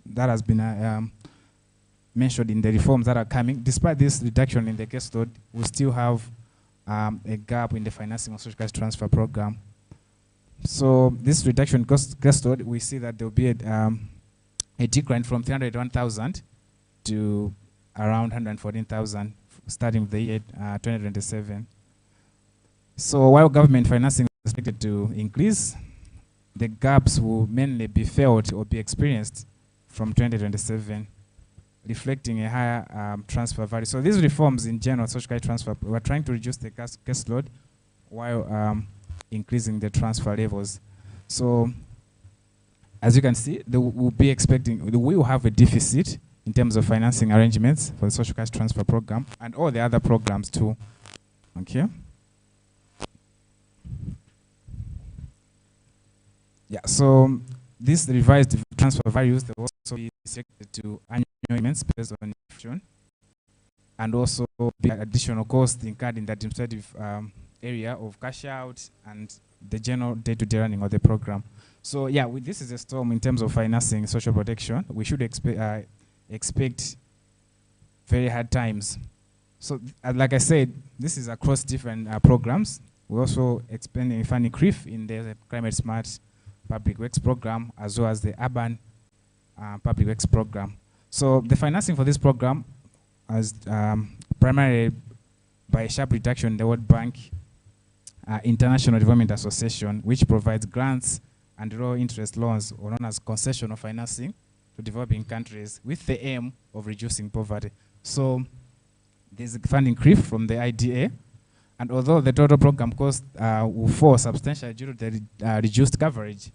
[SPEAKER 15] that has been mentioned in the reforms that are coming, despite this reduction in the caseload, we still have a gap in the financing of social cash transfer program. So this reduction in caseload, we see that there will be a decline from 301,000 to around 114,000 starting with the year 2027. So while government financing is expected to increase, the gaps will mainly be felt or be experienced from 2027, reflecting a higher transfer value. So these reforms in general, social care transfer, we're trying to reduce the caseload while increasing the transfer levels. So as you can see, we'll be expecting, we will have a deficit in terms of financing arrangements for the social cash transfer program and all the other programs too. Okay. Yeah, so these revised transfer values, they will also be subjected to annual payments based on inflation, and also be additional costs incurred in the administrative area of cash out and the general day-to-day running of the program. So yeah, this is a storm in terms of financing social protection. We should expect very hard times. So like I said, this is across different programs. We're also expanding funding CRIF in the climate smart public works program, as well as the urban public works program. So the financing for this program is primarily by a sharp reduction in the World Bank International Development Association, which provides grants and low interest loans, or known as concessional financing, to developing countries with the aim of reducing poverty. So there's funding CRIF from the IDA, and although the total program cost will fall substantially due to the reduced coverage,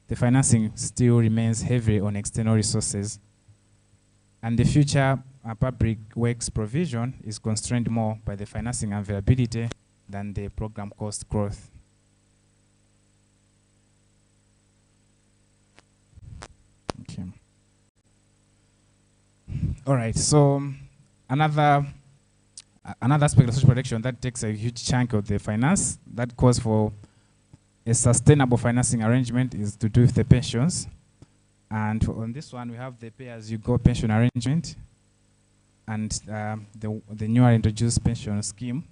[SPEAKER 15] the financing still remains heavy on external resources. And the future public works provision is constrained more by the financing availability than the program cost growth. Okay. All right, so another aspect of social protection that takes a huge chunk of the finance, that calls for a sustainable financing arrangement, is to do with the pensions. And on this one, we have the pay-as-you-go pension arrangement and the newly introduced pension scheme.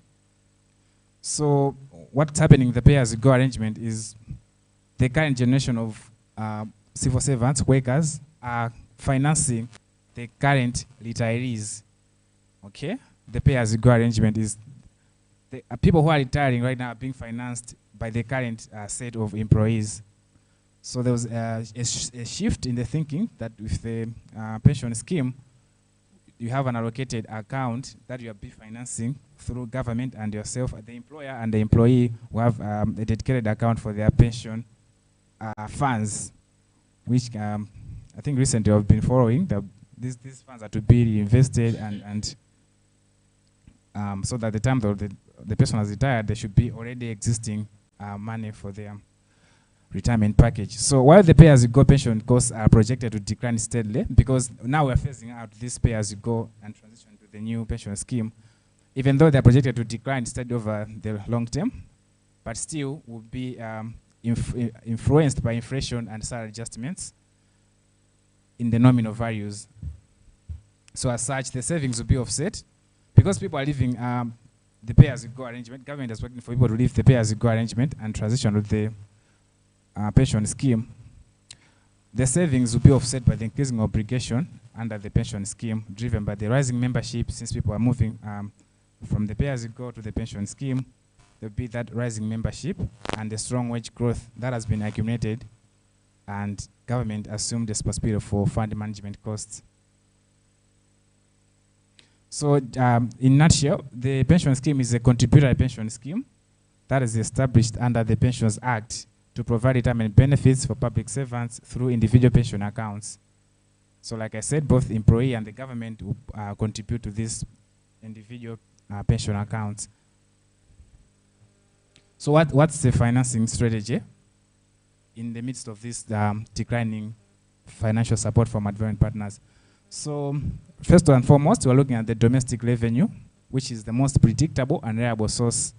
[SPEAKER 15] So what's happening in the pay-as-you-go arrangement is the current generation of civil servants, workers, are financing the current retirees. Okay? The pay-as-you-go arrangement is the people who are retiring right now are being financed by the current set of employees. So there was a shift in the thinking that with the pension scheme, you have an allocated account that you are be financing through government and yourself. The employer and the employee will have a dedicated account for their pension funds, which I think recently I've been following. These funds are to be reinvested and so that the time that the person has retired, there should be already existing money for their retirement package. So while the pay-as-you-go pension costs are projected to decline steadily, because now we're phasing out this pay-as-you-go and transition to the new pension scheme, even though they're projected to decline steadily over the long term, but still will be influenced by inflation and salary adjustments. in the nominal values. So as such, the savings will be offset because people are leaving the pay-as-you-go arrangement. Government is working for people to leave the pay-as-you-go arrangement and transition with the pension scheme. The savings will be offset by the increasing obligation under the pension scheme, driven by the rising membership. Since people are moving from the pay-as-you-go to the pension scheme, there will be that rising membership and the strong wage growth that has been accumulated, and government assumed the responsibility for fund management costs. So in a nutshell, the pension scheme is a contributory pension scheme that is established under the Pensions Act to provide retirement benefits for public servants through individual pension accounts. So like I said, both the employee and the government will contribute to these individual pension accounts. So what's the financing strategy in the midst of this declining financial support from advanced partners? So first and foremost, we're looking at the domestic revenue, which is the most predictable and reliable source.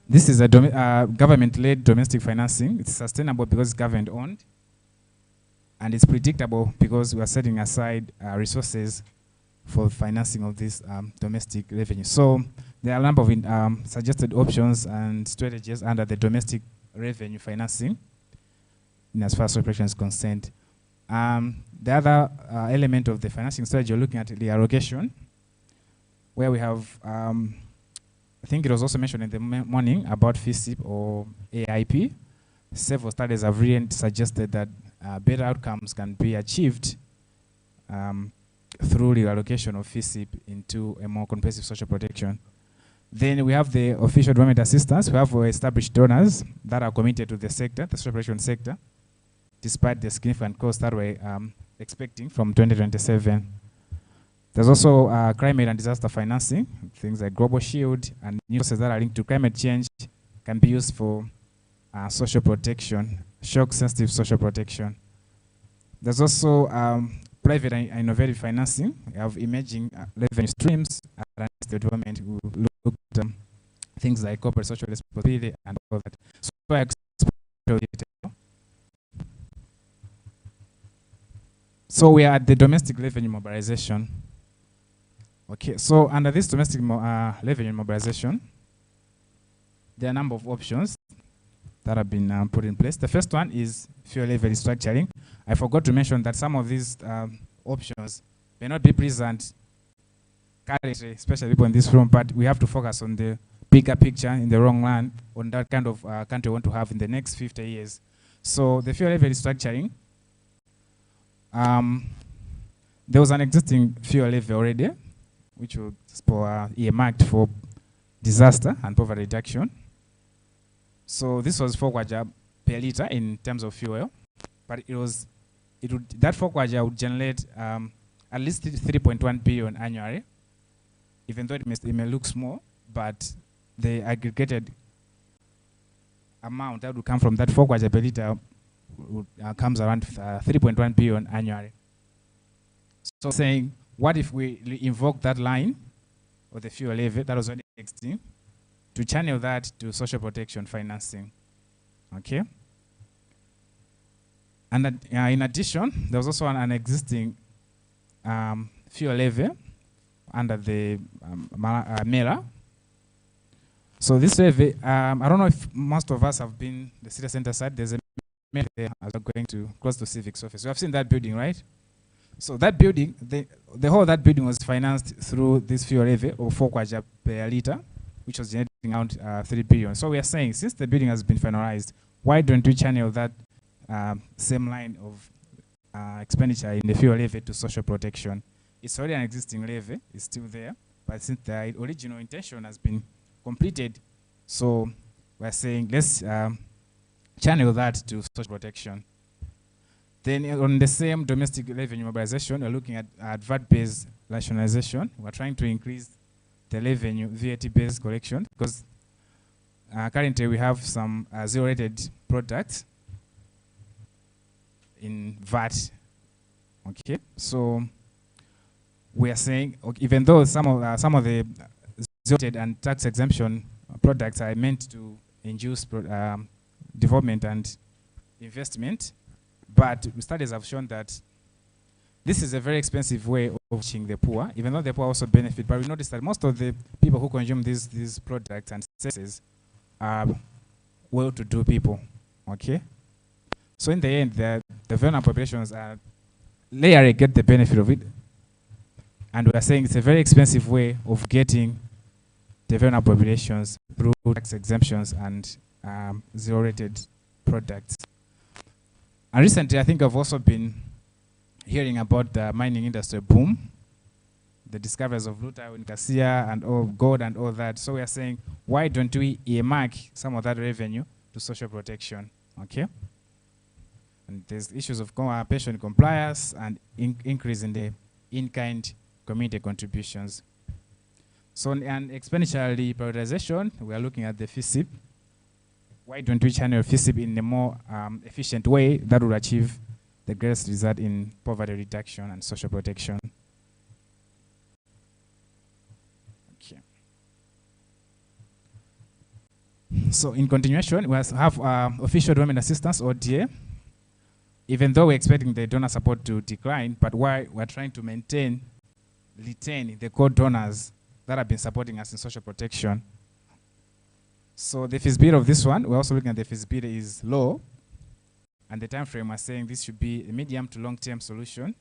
[SPEAKER 15] This is a government-led domestic financing. It's sustainable because it's government-owned, and it's predictable because we are setting aside resources for financing of this domestic revenue. So there are a number of suggested options and strategies under the domestic revenue financing in as far as operation is concerned. The other element of the financing strategy, you're looking at the allocation, where we have, I think it was also mentioned in the morning about FISIP or AIP. Several studies have really suggested that better outcomes can be achieved through the allocation of FISIP into a more comprehensive social protection. Then we have the official development assistance. We have established donors that are committed to the sector, the social protection sector, despite the significant costs that we're expecting from 2027. There's also climate and disaster financing. Things like Global Shield and new sources that are linked to climate change can be used for social protection, shock-sensitive social protection. There's also private and innovative financing. We have emerging revenue streams and development. We look at things like corporate social responsibility and all that. So we are at the domestic revenue mobilization. Okay, so under this domestic revenue mobilization, there are a number of options that have been put in place. The first one is fuel levy restructuring. I forgot to mention that some of these options may not be present currently, especially people in this room, but we have to focus on the bigger picture in the long run, on that kind of country we want to have in the next 50 years. So the fuel levy restructuring, there was an existing fuel levy already, which was earmarked for disaster and poverty reduction. So this was 4 kwacha per liter in terms of fuel, but that 4 kwacha would generate at least 3.1 billion annually, even though it may look small, but the aggregated amount that would come from that 4 kwacha per liter comes around 3.1 billion annually. So saying, what if we invoke that line or the fuel levy that was already existing to channel that to social protection financing? Okay. And in addition, there was also an existing fuel levy under the MERA. So this levy, I don't know if most of us have been the city center side. There's a MERA there as we're going to close to civics office. You have seen that building, right? So that building, the whole of that building was financed through this fuel levy of 4 kwacha per liter, which was generating around 3 billion. So we are saying, since the building has been finalized, why don't we channel that same line of expenditure in the fuel levy to social protection? It's already an existing levy, it's still there, but since the original intention has been completed, so we're saying let's channel that to social protection. Then on the same domestic revenue mobilization, we're looking at VAT-based rationalization. We're trying to increase the revenue VAT-based collection because currently we have some zero-rated products in VAT. Okay, so we are saying, okay, even though some of the zero-rated and tax exemption products are meant to induce development and investment, But studies have shown that this is a very expensive way of reaching the poor, even though the poor also benefit. But we noticed that most of the people who consume these products and services are well-to-do people, okay? So in the end, the vulnerable populations are rarely get the benefit of it. And we are saying it's a very expensive way of getting the vulnerable populations through tax exemptions and zero-rated products. And recently, I think I've also been hearing about the mining industry boom, the discoveries of Luther in Cassia and all gold and all that. So we are saying, why don't we earmark some of that revenue to social protection, okay? And there's issues of pension compliance and increase in the in-kind community contributions. So on expenditure prioritization, we are looking at the FISIP. Why don't we channel FISIP in a more efficient way that will achieve the greatest result in poverty reduction and social protection? Okay. So in continuation, we have official development assistance, ODA. Even though we're expecting the donor support to decline, but why we're trying to retain the core donors that have been supporting us in social protection. So the feasibility of this one, we're also looking at the feasibility is low, and the time frame we're saying this should be a medium to long-term solution.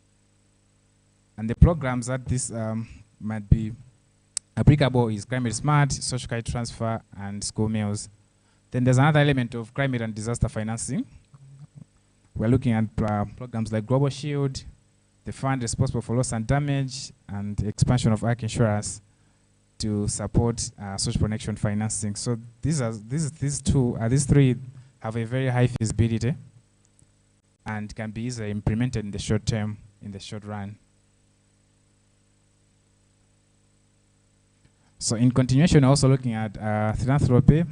[SPEAKER 15] And the programs that this might be applicable is climate smart, social credit transfer, and school meals. Then there's another element of climate and disaster financing. We're looking at programs like Global Shield, the fund responsible for loss and damage, and the expansion of ARC insurance to support social protection financing. So these three have a very high feasibility and can be easily implemented in the short term, in the short run. So in continuation, also looking at philanthropy,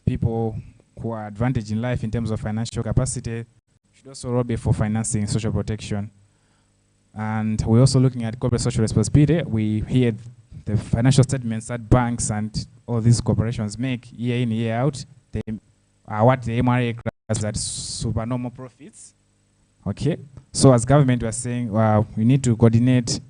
[SPEAKER 15] people who are advantaged in life in terms of financial capacity should also lobby for financing social protection. And we're also looking at corporate social responsibility. We hear the financial statements that banks and all these corporations make year in, year out. They are what the MRA class as supernormal profits. Okay, so as government, we are saying we need to coordinate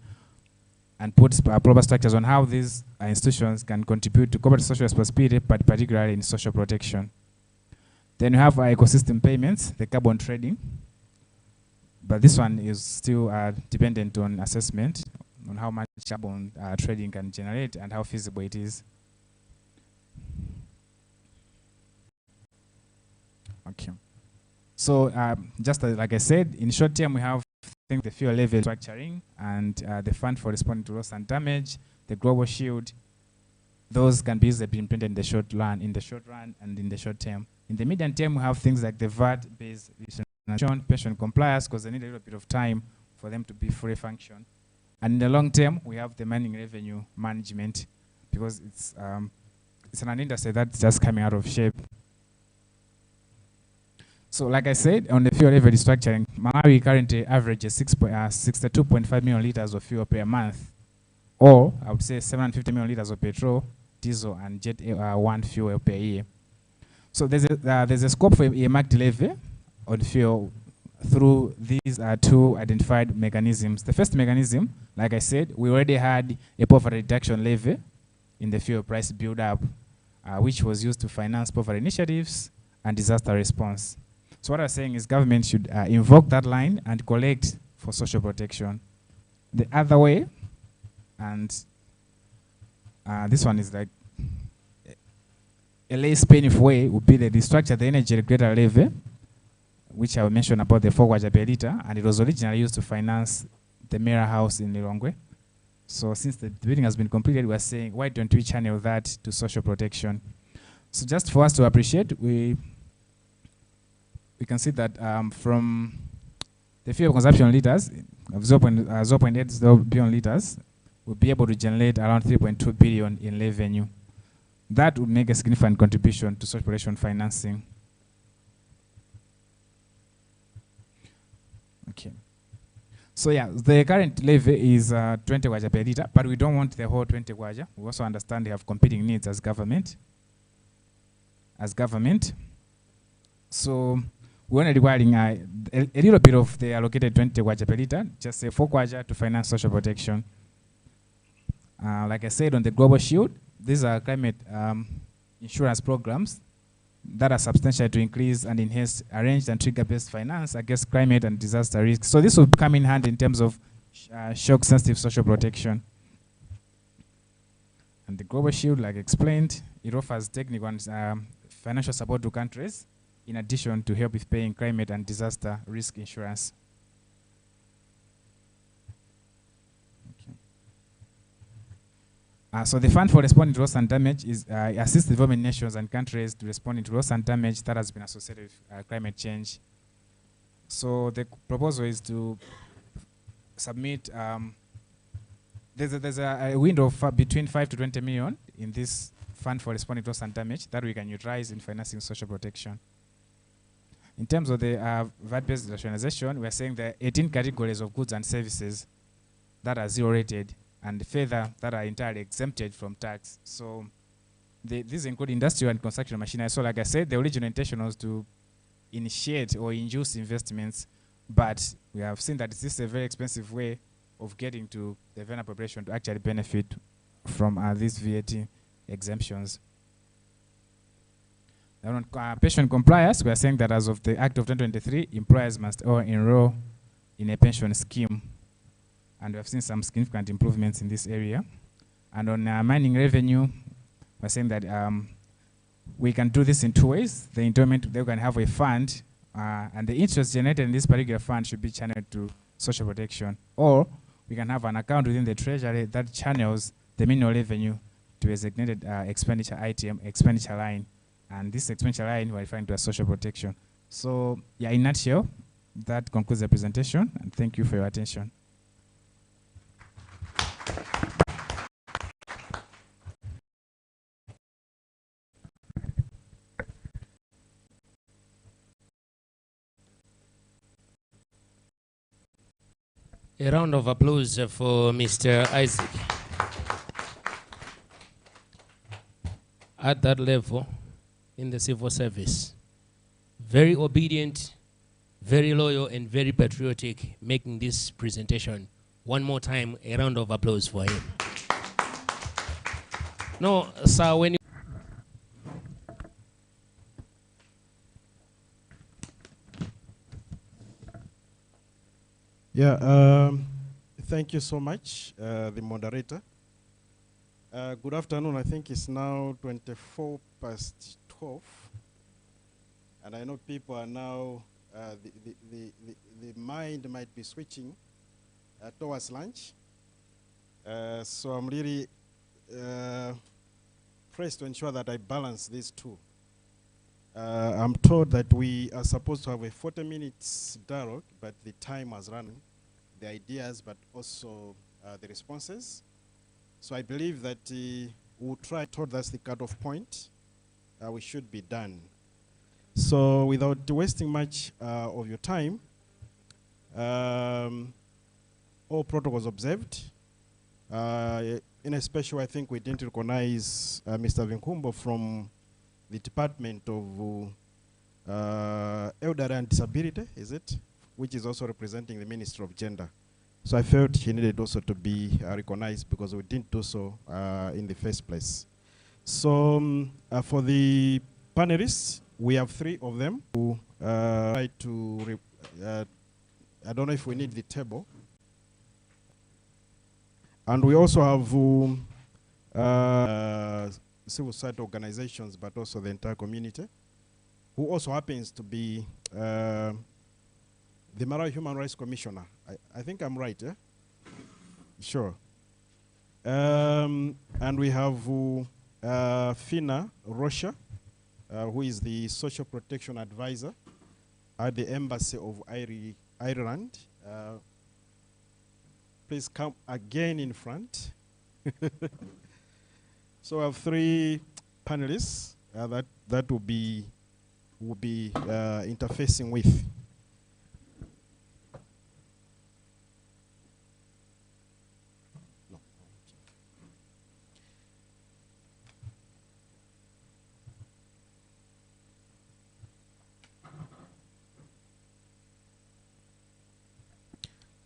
[SPEAKER 15] and put proper structures on how these institutions can contribute to corporate social responsibility, but particularly in social protection. Then you have ecosystem payments, the carbon trading. But this one is still dependent on assessment on how much carbon trading can generate and how feasible it is. Okay. So just like I said, in short term, we have the fuel level structuring and the fund for responding to loss and damage, the global shield. Those can be easily implemented in the short run, and in the short term. In the medium term, we have things like the VAT-based pension compliance, because they need a little bit of time for them to be fully function. And in the long term, we have the mining revenue management, because it's an industry that's just coming out of shape. So like I said, on the fuel level restructuring, Malawi currently averages 62.5 million liters of fuel per month, or I would say 750 million liters of petrol, diesel, and jet one fuel per year. So there's a scope for earmarked levy on fuel through these two identified mechanisms. The first mechanism, like I said, we already had a poverty reduction levy in the fuel price build-up, which was used to finance poverty initiatives and disaster response. So what I'm saying is government should invoke that line and collect for social protection. The other way, and this one is like a less painful way, would be the restructure the energy regulator levy, which I mentioned about the 4 kwacha per liter, and it was originally used to finance the Mera House in Lilongwe. So since the building has been completed, we are saying, why don't we channel that to social protection? So just for us to appreciate, we can see that from the fuel consumption liters of 0.8 billion liters, we'll be able to generate around 3.2 billion in revenue. That would make a significant contribution to social protection financing. Okay. So yeah, the current levy is 20 kwacha per liter, but we don't want the whole 20 kwacha. We also understand they have competing needs as government. So we're only requiring a little bit of the allocated 20 kwacha per liter, just say 4 kwacha to finance social protection. Like I said, on the Global Shield, these are climate insurance programs that are substantial to increase and enhance arranged and trigger-based finance against climate and disaster risks. So this will come in hand in terms of shock-sensitive social protection. And the Global Shield, like explained, it offers technical and financial support to countries, in addition to help with paying climate and disaster risk insurance. So the Fund for Responding to Loss and Damage is assists developing nations and countries to respond to loss and damage that has been associated with climate change. So the proposal is to submit, there's a window of between 5 to 20 million in this Fund for Responding to Loss and Damage that we can utilize in financing social protection. In terms of the VAT-based rationalization, we are saying there are 18 categories of goods and services that are zero rated, and further that are entirely exempted from tax. So these include industrial and construction machinery. So like I said, the original intention was to initiate or induce investments, but we have seen that this is a very expensive way of getting to the vulnerable population to actually benefit from these VAT exemptions. Now on pension compliance, we are saying that as of the Act of 2023, employers must all enroll in a pension scheme. And we have seen some significant improvements in this area. And on mining revenue, we're saying that we can do this in 2 ways. The endowment, they can have a fund, and the interest generated in this particular fund should be channeled to social protection. Or we can have an account within the treasury that channels the mineral revenue to a designated expenditure item, expenditure line. And this expenditure line, we're referring to as social protection. So yeah, in a nutshell, that concludes the presentation, and thank you for your attention.
[SPEAKER 2] A round of applause for Mr. Isaac. At that level, in the civil service, very obedient, very loyal, and very patriotic, making this presentation. One more time, a round of applause for him. No, sir, when you
[SPEAKER 16] Yeah, thank you so much, the moderator. Good afternoon. I think it's now 24 past 12. And I know people are now, the mind might be switching towards lunch. So I'm really pressed to ensure that I balance these two. I'm told that we are supposed to have a 40 minutes dialogue, but the time has run, the ideas, but also the responses. So I believe that we'll try toward that's the cutoff point. We should be done. So without wasting much of your time, all protocols observed. In a special, I think we didn't recognize Mr. Vinkumbo from the Department of Elderly and Disability, is it? Which is also representing the Ministry of Gender. So I felt he needed also to be recognized because we didn't do so in the first place. So for the panelists, we have 3 of them who try to, I don't know if we need the table. And we also have civil society organizations, but also the entire community, who also happens to be the Malawi Human Rights Commissioner. I think I'm right, eh? Sure. And we have Fina Rocha, who is the Social Protection Advisor at the Embassy of Ireland. Please come again in front. So I have 3 panelists that will be interfacing with. No.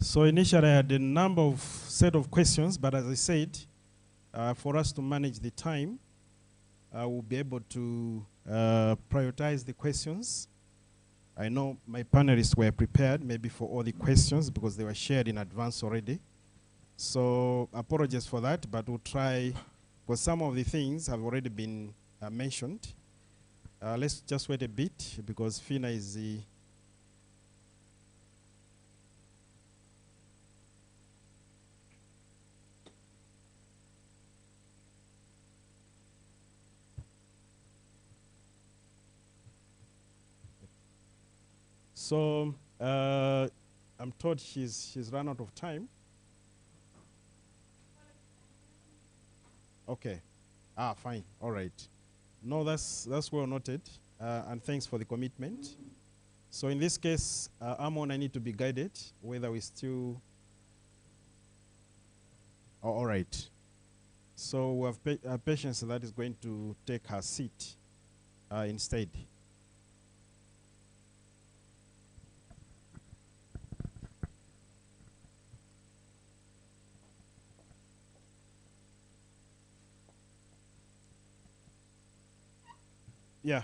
[SPEAKER 16] So initially I had a number of set of questions, but as I said, for us to manage the time, we'll be able to prioritize the questions. I know my panelists were prepared maybe for all the questions because they were shared in advance already. So apologies for that, but we'll try, because some of the things have already been mentioned. Let's just wait a bit because Fina is the So I'm told she's run out of time. Okay. Fine. All right. No, that's well noted. And thanks for the commitment. So in this case, Amon, I need to be guided whether we still. Oh, all right. So we have Patience that is going to take her seat instead. Yeah,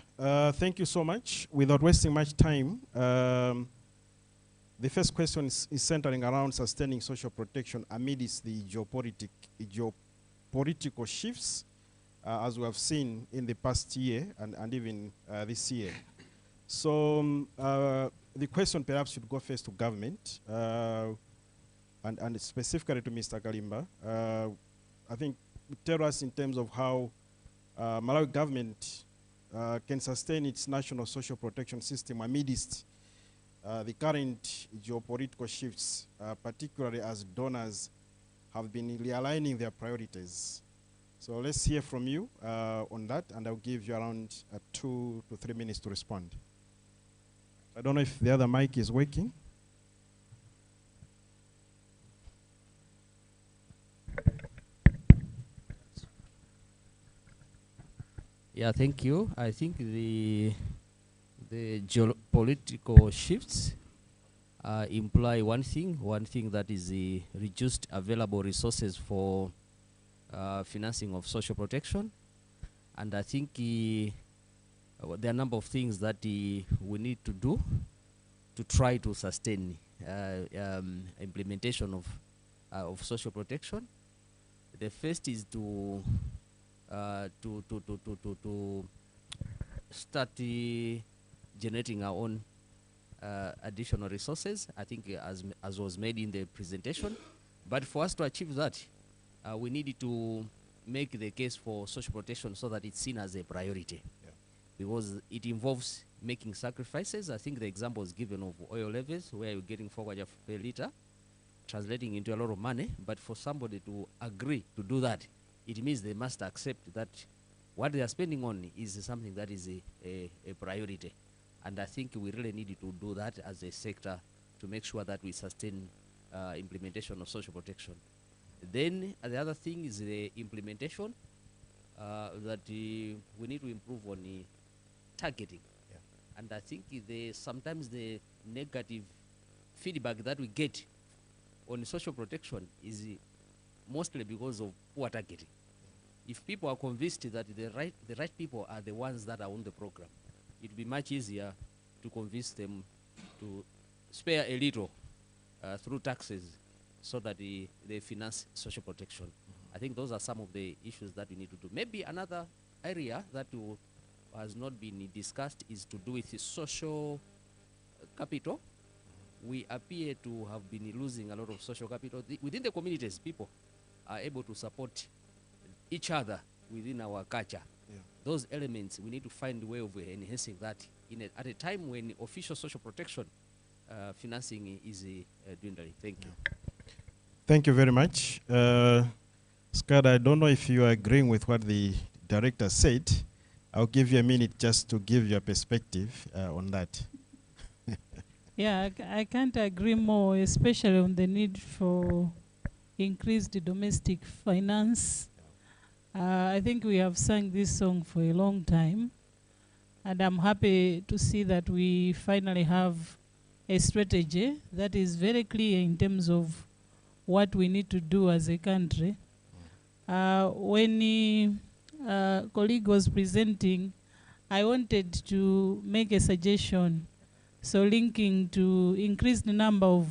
[SPEAKER 16] thank you so much. Without wasting much time, the first question is centering around sustaining social protection amidst the geopolitical shifts, as we have seen in the past year and even this year. So the question perhaps should go first to government, and specifically to Mr. Kalimba. I think tell us in terms of how Malawi government can sustain its national social protection system amidst the current geopolitical shifts, particularly as donors have been realigning their priorities. So let's hear from you on that, and I'll give you around 2 to 3 minutes to respond. I don't know if the other mic is working.
[SPEAKER 10] Yeah, thank you. I think the geopolitical shifts imply one thing that is the reduced available resources for financing of social protection. And I think there are a number of things that we need to do to try to sustain implementation of social protection. The first is to start generating our own additional resources, I think as was made in the presentation. But for us to achieve that, we need to make the case for social protection so that it's seen as a priority. Yeah. Because it involves making sacrifices. I think the example is given of oil levels, where you're getting 4 per liter, translating into a lot of money. But for somebody to agree to do that, it means they must accept that what they are spending on is something that is a priority. And I think we really need to do that as a sector to make sure that we sustain implementation of social protection. Then the other thing is the implementation, that we need to improve on the targeting. Yeah. And I think sometimes the negative feedback that we get on social protection is mostly because of poor targeting. If people are convinced that the right people are the ones that are on the program, it would be much easier to convince them to spare a little through taxes so that they finance social protection. I think those are some of the issues that we need to do. Maybe another area that has not been discussed is to do with the social capital. We appear to have been losing a lot of social capital. Within the communities, people are able to support each other within our culture. Yeah. Those elements, we need to find a way of enhancing that at a time when official social protection financing is dwindling. Thank you.
[SPEAKER 16] Thank you very much. Scott, I don't know if you are agreeing with what the director said. I'll give you a minute just to give your perspective on that.
[SPEAKER 17] Yeah, I can't agree more, especially on the need for increased domestic finance. I think we have sung this song for a long time, and I'm happy to see that we finally have a strategy that is very clear in terms of what we need to do as a country. When the colleague was presenting, I wanted to make a suggestion. So linking to increase the number of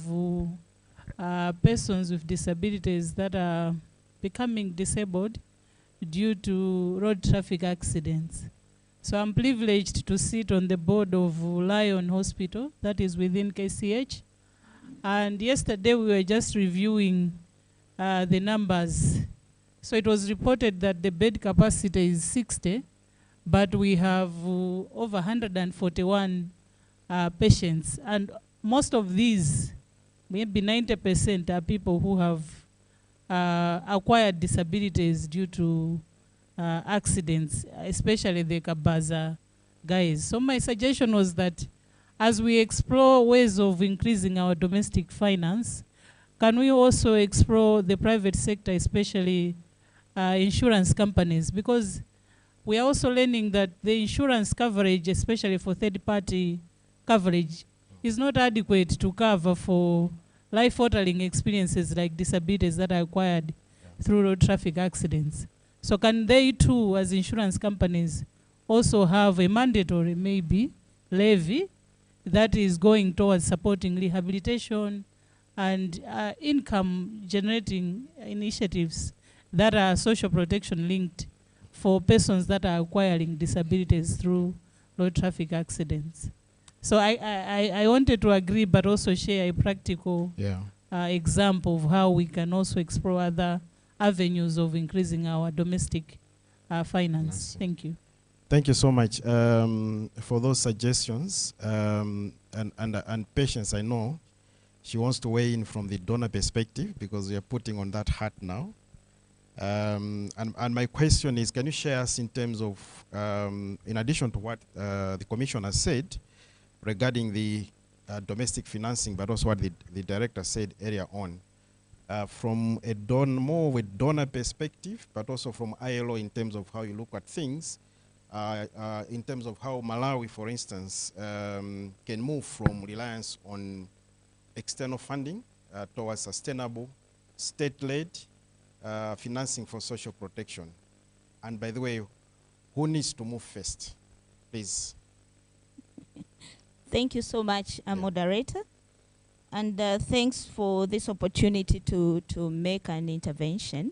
[SPEAKER 17] persons with disabilities that are becoming disabled due to road traffic accidents. So I'm privileged to sit on the board of Lion Hospital that is within KCH. And yesterday we were just reviewing the numbers. So it was reported that the bed capacity is 60, but we have over 141 patients. And most of these, maybe 90%, are people who have acquired disabilities due to accidents, especially the Kabaza guys. So my suggestion was that as we explore ways of increasing our domestic finance, can we also explore the private sector, especially insurance companies? Because we are also learning that the insurance coverage, especially for third-party coverage, is not adequate to cover for life-altering experiences like disabilities that are acquired through road traffic accidents. So can they too, as insurance companies, also have a mandatory, maybe, levy that is going towards supporting rehabilitation and income-generating initiatives that are social protection linked for persons that are acquiring disabilities through road traffic accidents? So I wanted to agree, but also share a practical example of how we can also explore other avenues of increasing our domestic finance. Thank you.
[SPEAKER 16] Thank you so much for those suggestions. And Patience, I know, she wants to weigh in from the donor perspective because we are putting on that hat now. And my question is, can you share us in terms of, in addition to what the Commissioner said regarding the domestic financing, but also what the Director said earlier on, from a more of a donor perspective, but also from ILO in terms of how you look at things, in terms of how Malawi, for instance, can move from reliance on external funding towards sustainable, state-led financing for social protection. And by the way, who needs to move first? Please.
[SPEAKER 18] Thank you so much, Moderator. And thanks for this opportunity to make an intervention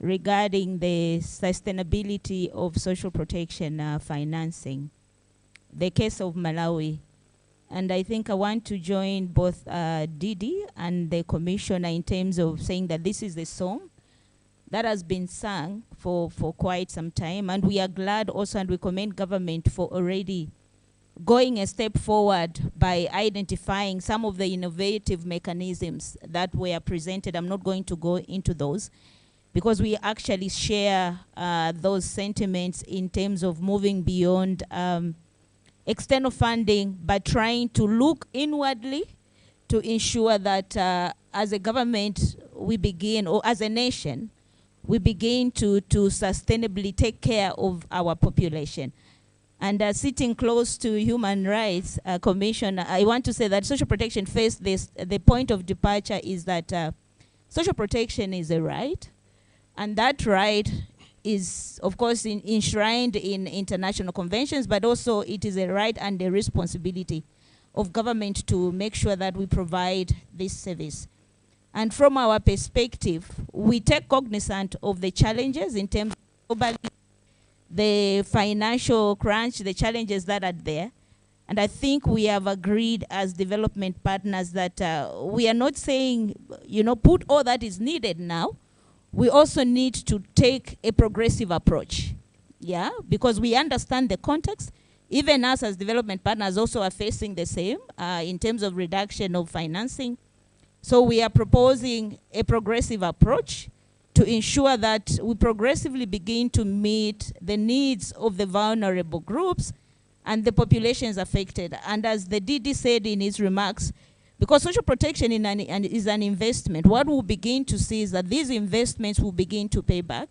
[SPEAKER 18] regarding the sustainability of social protection financing, the case of Malawi. And I think I want to join both Didi and the Commissioner in terms of saying that this is a song that has been sung for quite some time. And we are glad also, and we commend government for already going a step forward by identifying some of the innovative mechanisms that were presented. I'm not going to go into those because we actually share those sentiments in terms of moving beyond external funding, but trying to look inwardly to ensure that as a government we begin, or as a nation, we begin to sustainably take care of our population. And sitting close to Human Rights Commission, I want to say that social protection first, the point of departure is that social protection is a right, and that right is, of course, enshrined in international conventions, but also it is a right and a responsibility of government to make sure that we provide this service. And from our perspective, we take cognizance of the challenges in terms of globally, the financial crunch, the challenges that are there. And I think we have agreed as development partners that we are not saying, put all that is needed now. We also need to take a progressive approach, because we understand the context. Even us as development partners also are facing the same in terms of reduction of financing. So we are proposing a progressive approach to ensure that we progressively begin to meet the needs of the vulnerable groups and the populations affected. And as the DD said in his remarks, because social protection is an investment, what we'll begin to see is that these investments will begin to pay back.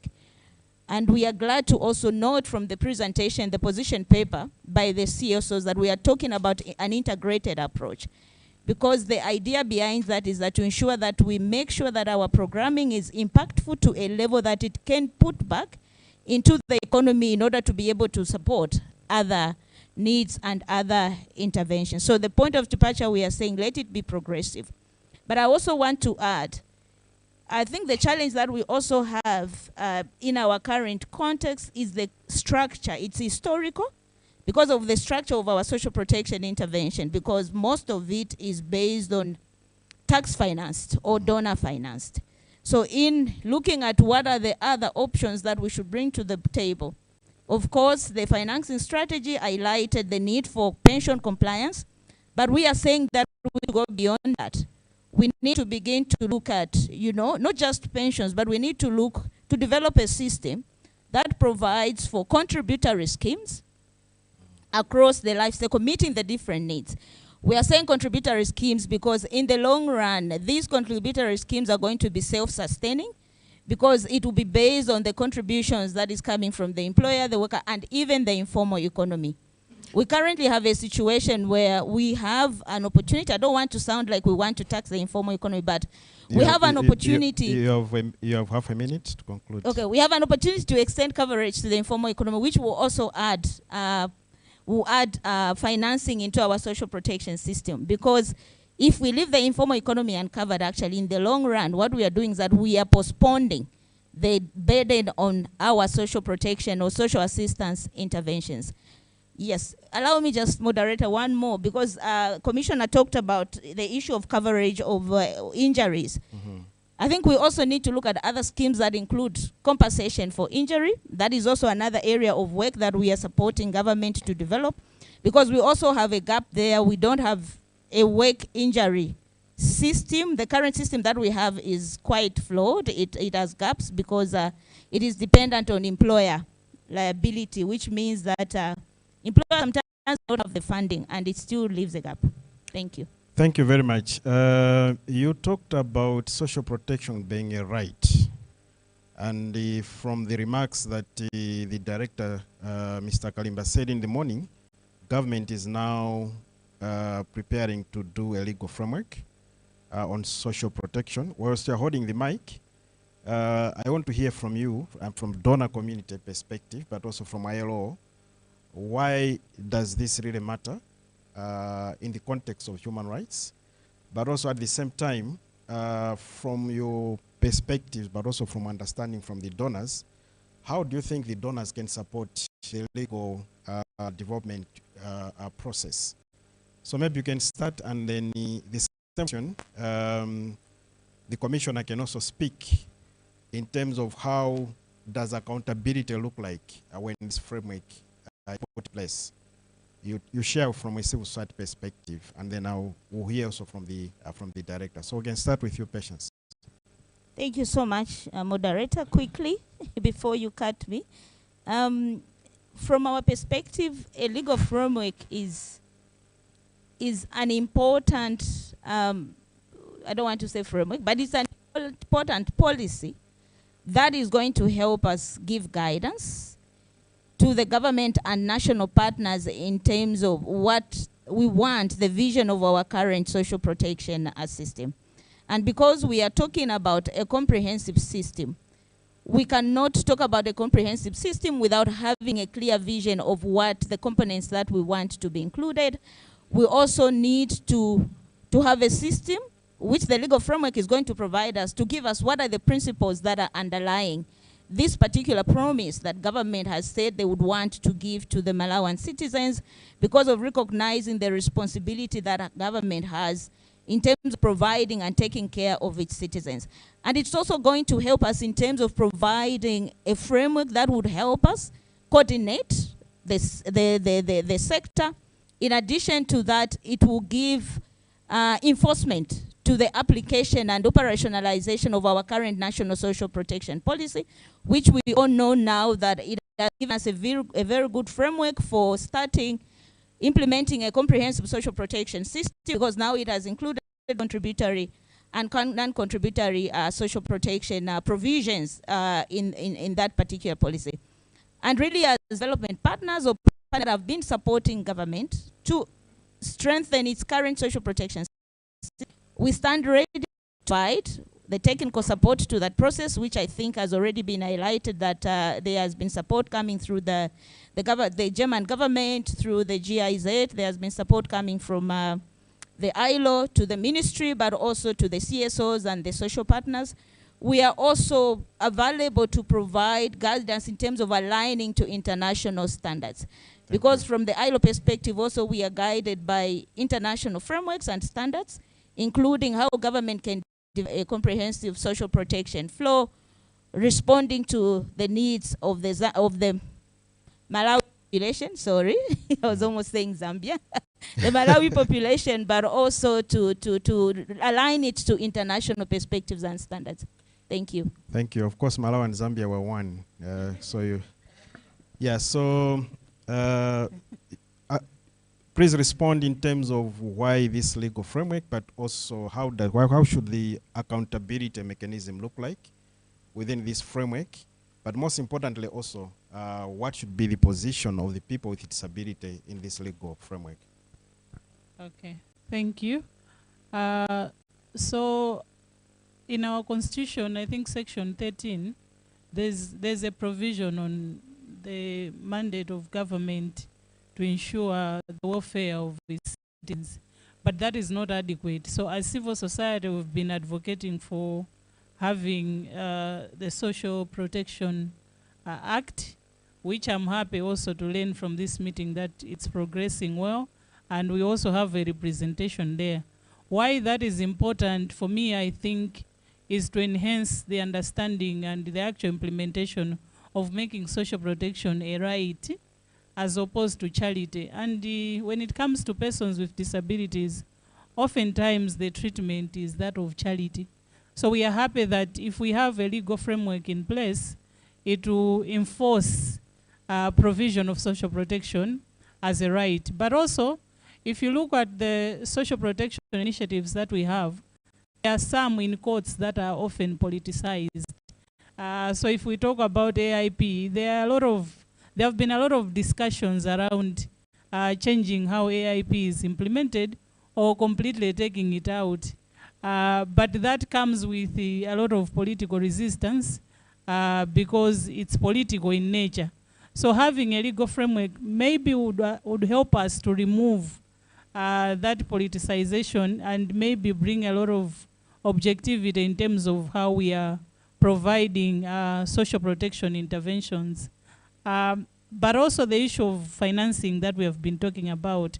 [SPEAKER 18] And we are glad to also note from the presentation, the position paper by the CSOs, that we are talking about an integrated approach. because the idea behind that is that to ensure that we make sure that our programming is impactful to a level that it can put back into the economy in order to be able to support other needs and other interventions. So the point of departure, we are saying let it be progressive. But I also want to add, I think the challenge that we also have in our current context is the structure. It's historical because of the structure of our social protection intervention, because most of it is based on tax financed or donor financed. So in looking at what are the other options that we should bring to the table, of course, the financing strategy highlighted the need for pension compliance, but we are saying that we go beyond that. We need to begin to look at, you know, not just pensions, but we need to look to develop a system that provides for contributory schemes across the life cycle, meeting the different needs. We are saying contributory schemes because in the long run, these contributory schemes are going to be self-sustaining, because it will be based on the contributions that is coming from the employer, the worker, and even the informal economy. We currently have a situation where we have an opportunity. I don't want to sound like we want to tax the informal economy, but we have an opportunity.
[SPEAKER 16] You have half a minute to conclude.
[SPEAKER 18] Okay, we have an opportunity to extend coverage to the informal economy, which will also add financing into our social protection system. Because if we leave the informal economy uncovered, actually, in the long run, what we are doing is that we are postponing the burden on our social protection or social assistance interventions. Yes, allow me just, moderator, one more, because Commissioner talked about the issue of coverage of injuries. I think we also need to look at other schemes that include compensation for injury. That is also another area of work that we are supporting government to develop, because we also have a gap there. We don't have a work injury system. The current system that we have is quite flawed. It has gaps because it is dependent on employer liability, which means that employers sometimes don't have the funding, and it still leaves a gap. Thank you.
[SPEAKER 16] Thank you very much. You talked about social protection being a right. And from the remarks that the director, Mr. Kalimba, said in the morning, government is now preparing to do a legal framework on social protection. Whilst you're holding the mic, I want to hear from you, and from donor community perspective, but also from ILO, why does this really matter in the context of human rights? But also at the same time, from your perspectives, but also from understanding from the donors, how do you think the donors can support the legal development process? So maybe you can start, and then the section, the commissioner can also speak in terms of how does accountability look like when this framework is put in place. You share from a civil society perspective, and then we'll hear also from the director. So we can start with your Patience.
[SPEAKER 18] Thank you so much, moderator. Quickly, before you cut me, from our perspective, a legal framework is an important, I don't want to say framework, but it's an important policy that is going to help us give guidance to the government and national partners in terms of what we want, the vision of our current social protection system. And because we are talking about a comprehensive system, we cannot talk about a comprehensive system without having a clear vision of what the components that we want to be included. We also need to have a system which the legal framework is going to provide us, to give us what are the principles that are underlying this particular promise that government has said they would want to give to the Malawian citizens, because of recognizing the responsibility that a government has in terms of providing and taking care of its citizens. And it's also going to help us in terms of providing a framework that would help us coordinate the sector. In addition to that, it will give enforcement to the application and operationalization of our current national social protection policy, which we all know now that it has given us a very good framework for starting implementing a comprehensive social protection system, because now it has included contributory and non-contributory social protection provisions in that particular policy. And really, as development partners or partners that have been supporting government to strengthen its current social protection We stand ready to provide the technical support to that process, which I think has already been highlighted, that there has been support coming through the German government, through the GIZ. There has been support coming from the ILO to the ministry, but also to the CSOs and the social partners. We are also available to provide guidance in terms of aligning to international standards. Because from the ILO perspective also, we are guided by international frameworks and standards, including how government can develop a comprehensive social protection flow, responding to the needs of the Malawi population, sorry, I was almost saying Zambia, the Malawi population, but also to align it to international perspectives and standards. Thank you.
[SPEAKER 16] Thank you. Of course, Malawi and Zambia were one. Please respond in terms of why this legal framework, but also how should the accountability mechanism look like within this framework, but most importantly also, what should be the position of the people with disability in this legal framework?
[SPEAKER 17] Okay, thank you. So in our constitution, I think section 13, there's a provision on the mandate of government to ensure the welfare of its citizens, but that is not adequate. So as civil society, we've been advocating for having the Social Protection Act, which I'm happy also to learn from this meeting that it's progressing well, and we also have a representation there. Why that is important for me, I think, is to enhance the understanding and the actual implementation of making social protection a right as opposed to charity. And when it comes to persons with disabilities, oftentimes the treatment is that of charity. So we are happy that if we have a legal framework in place, it will enforce provision of social protection as a right. But also, if you look at the social protection initiatives that we have, there are some in courts that are often politicized. So if we talk about AIP, there have been a lot of discussions around changing how AIP is implemented or completely taking it out. But that comes with a lot of political resistance because it's political in nature. So having a legal framework maybe would help us to remove that politicization and maybe bring a lot of objectivity in terms of how we are providing social protection interventions. But also the issue of financing that we have been talking about.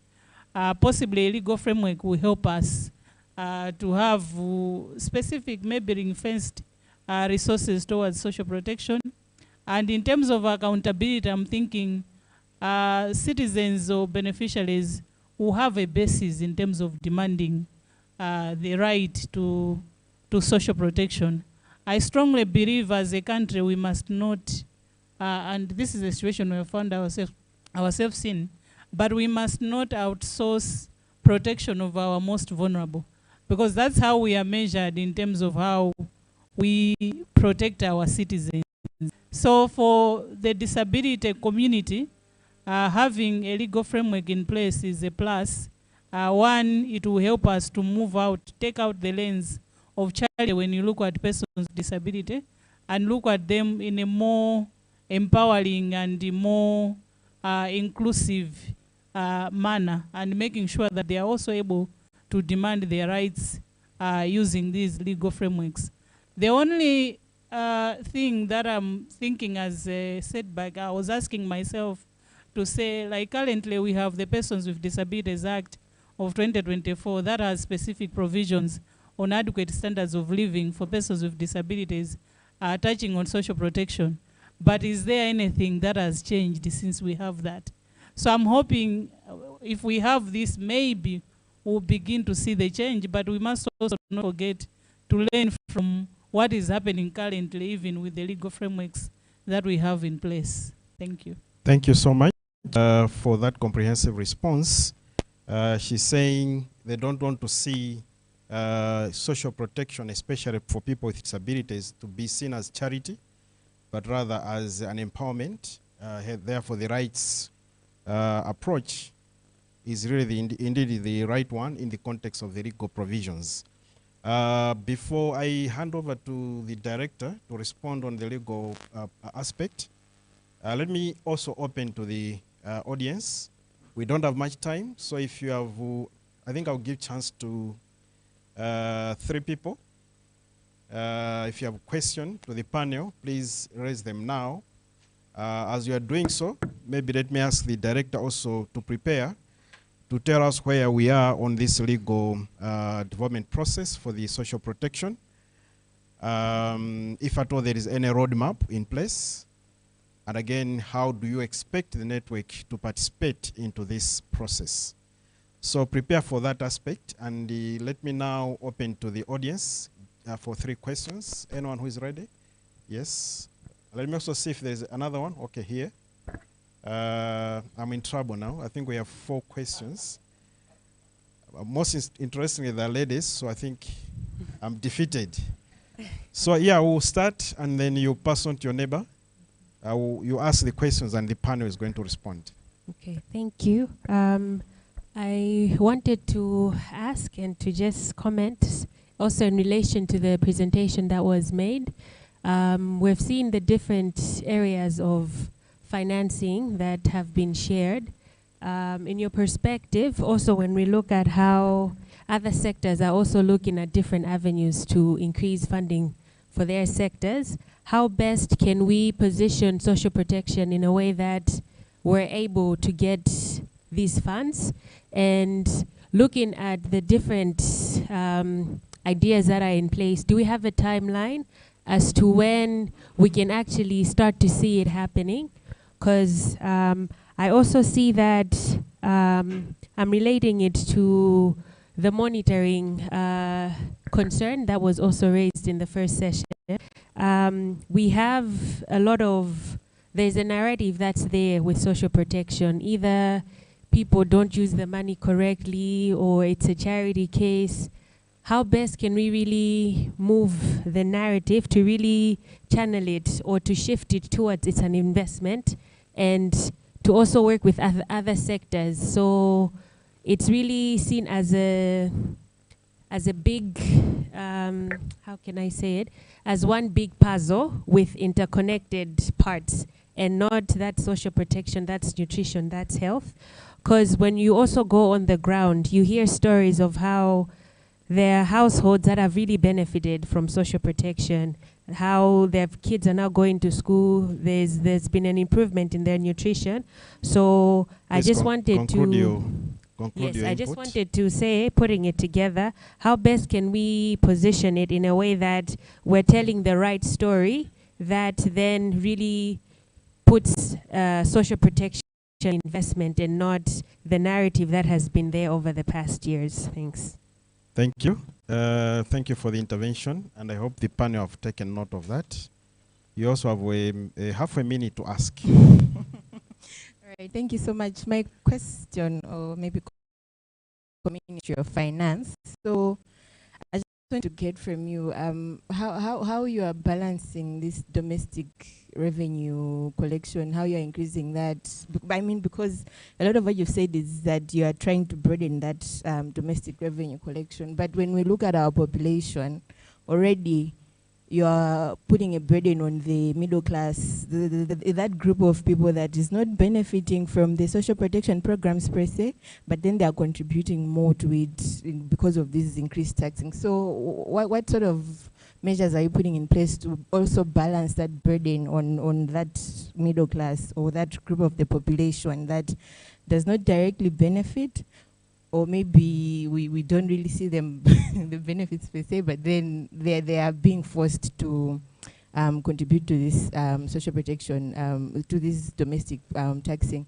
[SPEAKER 17] Possibly a legal framework will help us to have specific, maybe ring-fenced resources towards social protection. And in terms of accountability, I'm thinking citizens or beneficiaries who have a basis in terms of demanding the right to social protection. I strongly believe as a country we must not, and this is a situation we have found ourselves in, but we must not outsource protection of our most vulnerable, because that's how we are measured in terms of how we protect our citizens. So for the disability community, having a legal framework in place is a plus. One, it will help us to move out, take out the lens of charity when you look at persons with disability and look at them in a more empowering and a more inclusive manner, and making sure that they are also able to demand their rights using these legal frameworks. The only thing that I'm thinking as a setback, I was asking myself to say, like currently we have the Persons with Disabilities Act of 2024 that has specific provisions on adequate standards of living for persons with disabilities touching on social protection. But is there anything that has changed since we have that? So I'm hoping if we have this, maybe we'll begin to see the change, but we must also not forget to learn from what is happening currently, even with the legal frameworks that we have in place. Thank you.
[SPEAKER 16] Thank you so much for that comprehensive response. She's saying they don't want to see social protection, especially for people with disabilities, to be seen as charity, but rather as an empowerment. Therefore, the rights approach is really indeed the right one in the context of the legal provisions. Before I hand over to the director to respond on the legal aspect, let me also open to the audience. We don't have much time, so if you have, I think I'll give chance to 3 people. If you have a question to the panel, please raise them now. As you are doing so, maybe let me ask the director also to prepare to tell us where we are on this legal development process for the social protection. If at all there is any roadmap in place. And again, how do you expect the network to participate into this process? So prepare for that aspect, and let me now open to the audience for 3 questions. Anyone who is ready? Yes. Let me also see if there's another one. Okay, here. I'm in trouble now. I think we have 4 questions. Most interestingly, they're ladies, so I think I'm defeated. So yeah, we'll start, and then you pass on to your neighbor. You ask the questions, and the panel is going to respond.
[SPEAKER 8] Okay, thank you. I wanted to ask and to just comment also in relation to the presentation that was made. We've seen the different areas of financing that have been shared. In your perspective, also when we look at how other sectors are also looking at different avenues to increase funding for their sectors, how best can we position social protection in a way that we're able to get these funds? And looking at the different ideas that are in place, do we have a timeline as to when we can actually start to see it happening? Because I also see that I'm relating it to the monitoring concern that was also raised in the first session. We have a lot of, there's a narrative that's there with social protection. Either people don't use the money correctly or it's a charity case. How best can we really move the narrative to really channel it or to shift it towards it's an investment, and to also work with other sectors? So it's really seen as a big, how can I say it? As one big puzzle with interconnected parts, and not that social protection, that's nutrition, that's health. Because when you also go on the ground, you hear stories of how there are households that have really benefited from social protection, how their kids are now going to school, there's been an improvement in their nutrition. So I just wanted to... Yes, I just wanted to say, putting it together, how best can we position it in a way that we're telling the right story that then really puts social protection investment and not the narrative that has been there over the past years. Thanks.
[SPEAKER 16] Thank you. Thank you for the intervention, and I hope the panel have taken note of that. You also have half a minute to ask.
[SPEAKER 7] All right, thank you so much. My question, or maybe Ministry of Finance. So I just want to get from you how you are balancing this domestic revenue collection, how you are increasing that. I mean, because a lot of what you've said is that you are trying to broaden that domestic revenue collection. But when we look at our population, already you are putting a burden on the middle class, that group of people that is not benefiting from the social protection programs per se, but then they are contributing more to it because of this increased taxing. So what sort of measures are you putting in place to also balance that burden on that middle class or that group of the population that does not directly benefit? Or maybe we don't really see them the benefits per se, but then they are being forced to contribute to this social protection, to this domestic taxing.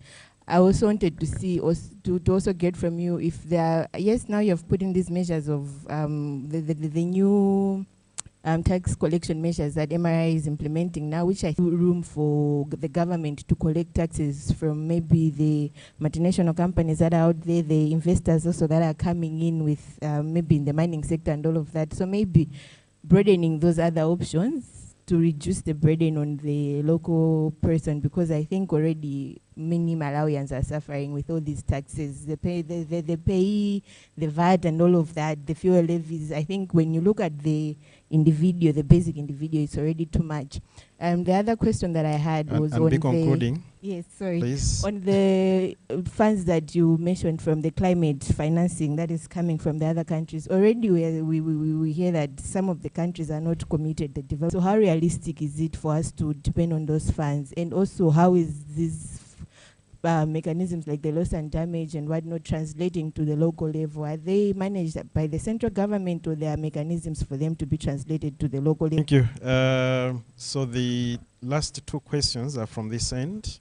[SPEAKER 7] I also wanted to see, to also get from you if there are, yes, now you have put in these measures of the new tax collection measures that MRI is implementing now, which I think room for the government to collect taxes from maybe the multinational companies that are out there, the investors also that are coming in with maybe in the mining sector and all of that. So maybe broadening those other options to reduce the burden on the local person, because I think already many Malawians are suffering with all these taxes. They pay the VAT and all of that, the fuel levies. I think when you look at the individual, the basic individual, it's already too much. The other question that I had was on
[SPEAKER 16] be concluding.
[SPEAKER 7] Yes, sorry.
[SPEAKER 16] Please.
[SPEAKER 7] On the funds that you mentioned from the climate financing that is coming from the other countries. Already we hear that some of the countries are not committed to develop. So how realistic is it for us to depend on those funds? And also how is these mechanisms like the loss and damage and whatnot translating to the local level? Are they managed by the central government, or there are mechanisms for them to be translated to the local level?
[SPEAKER 16] Thank you. So the last two questions are from this end.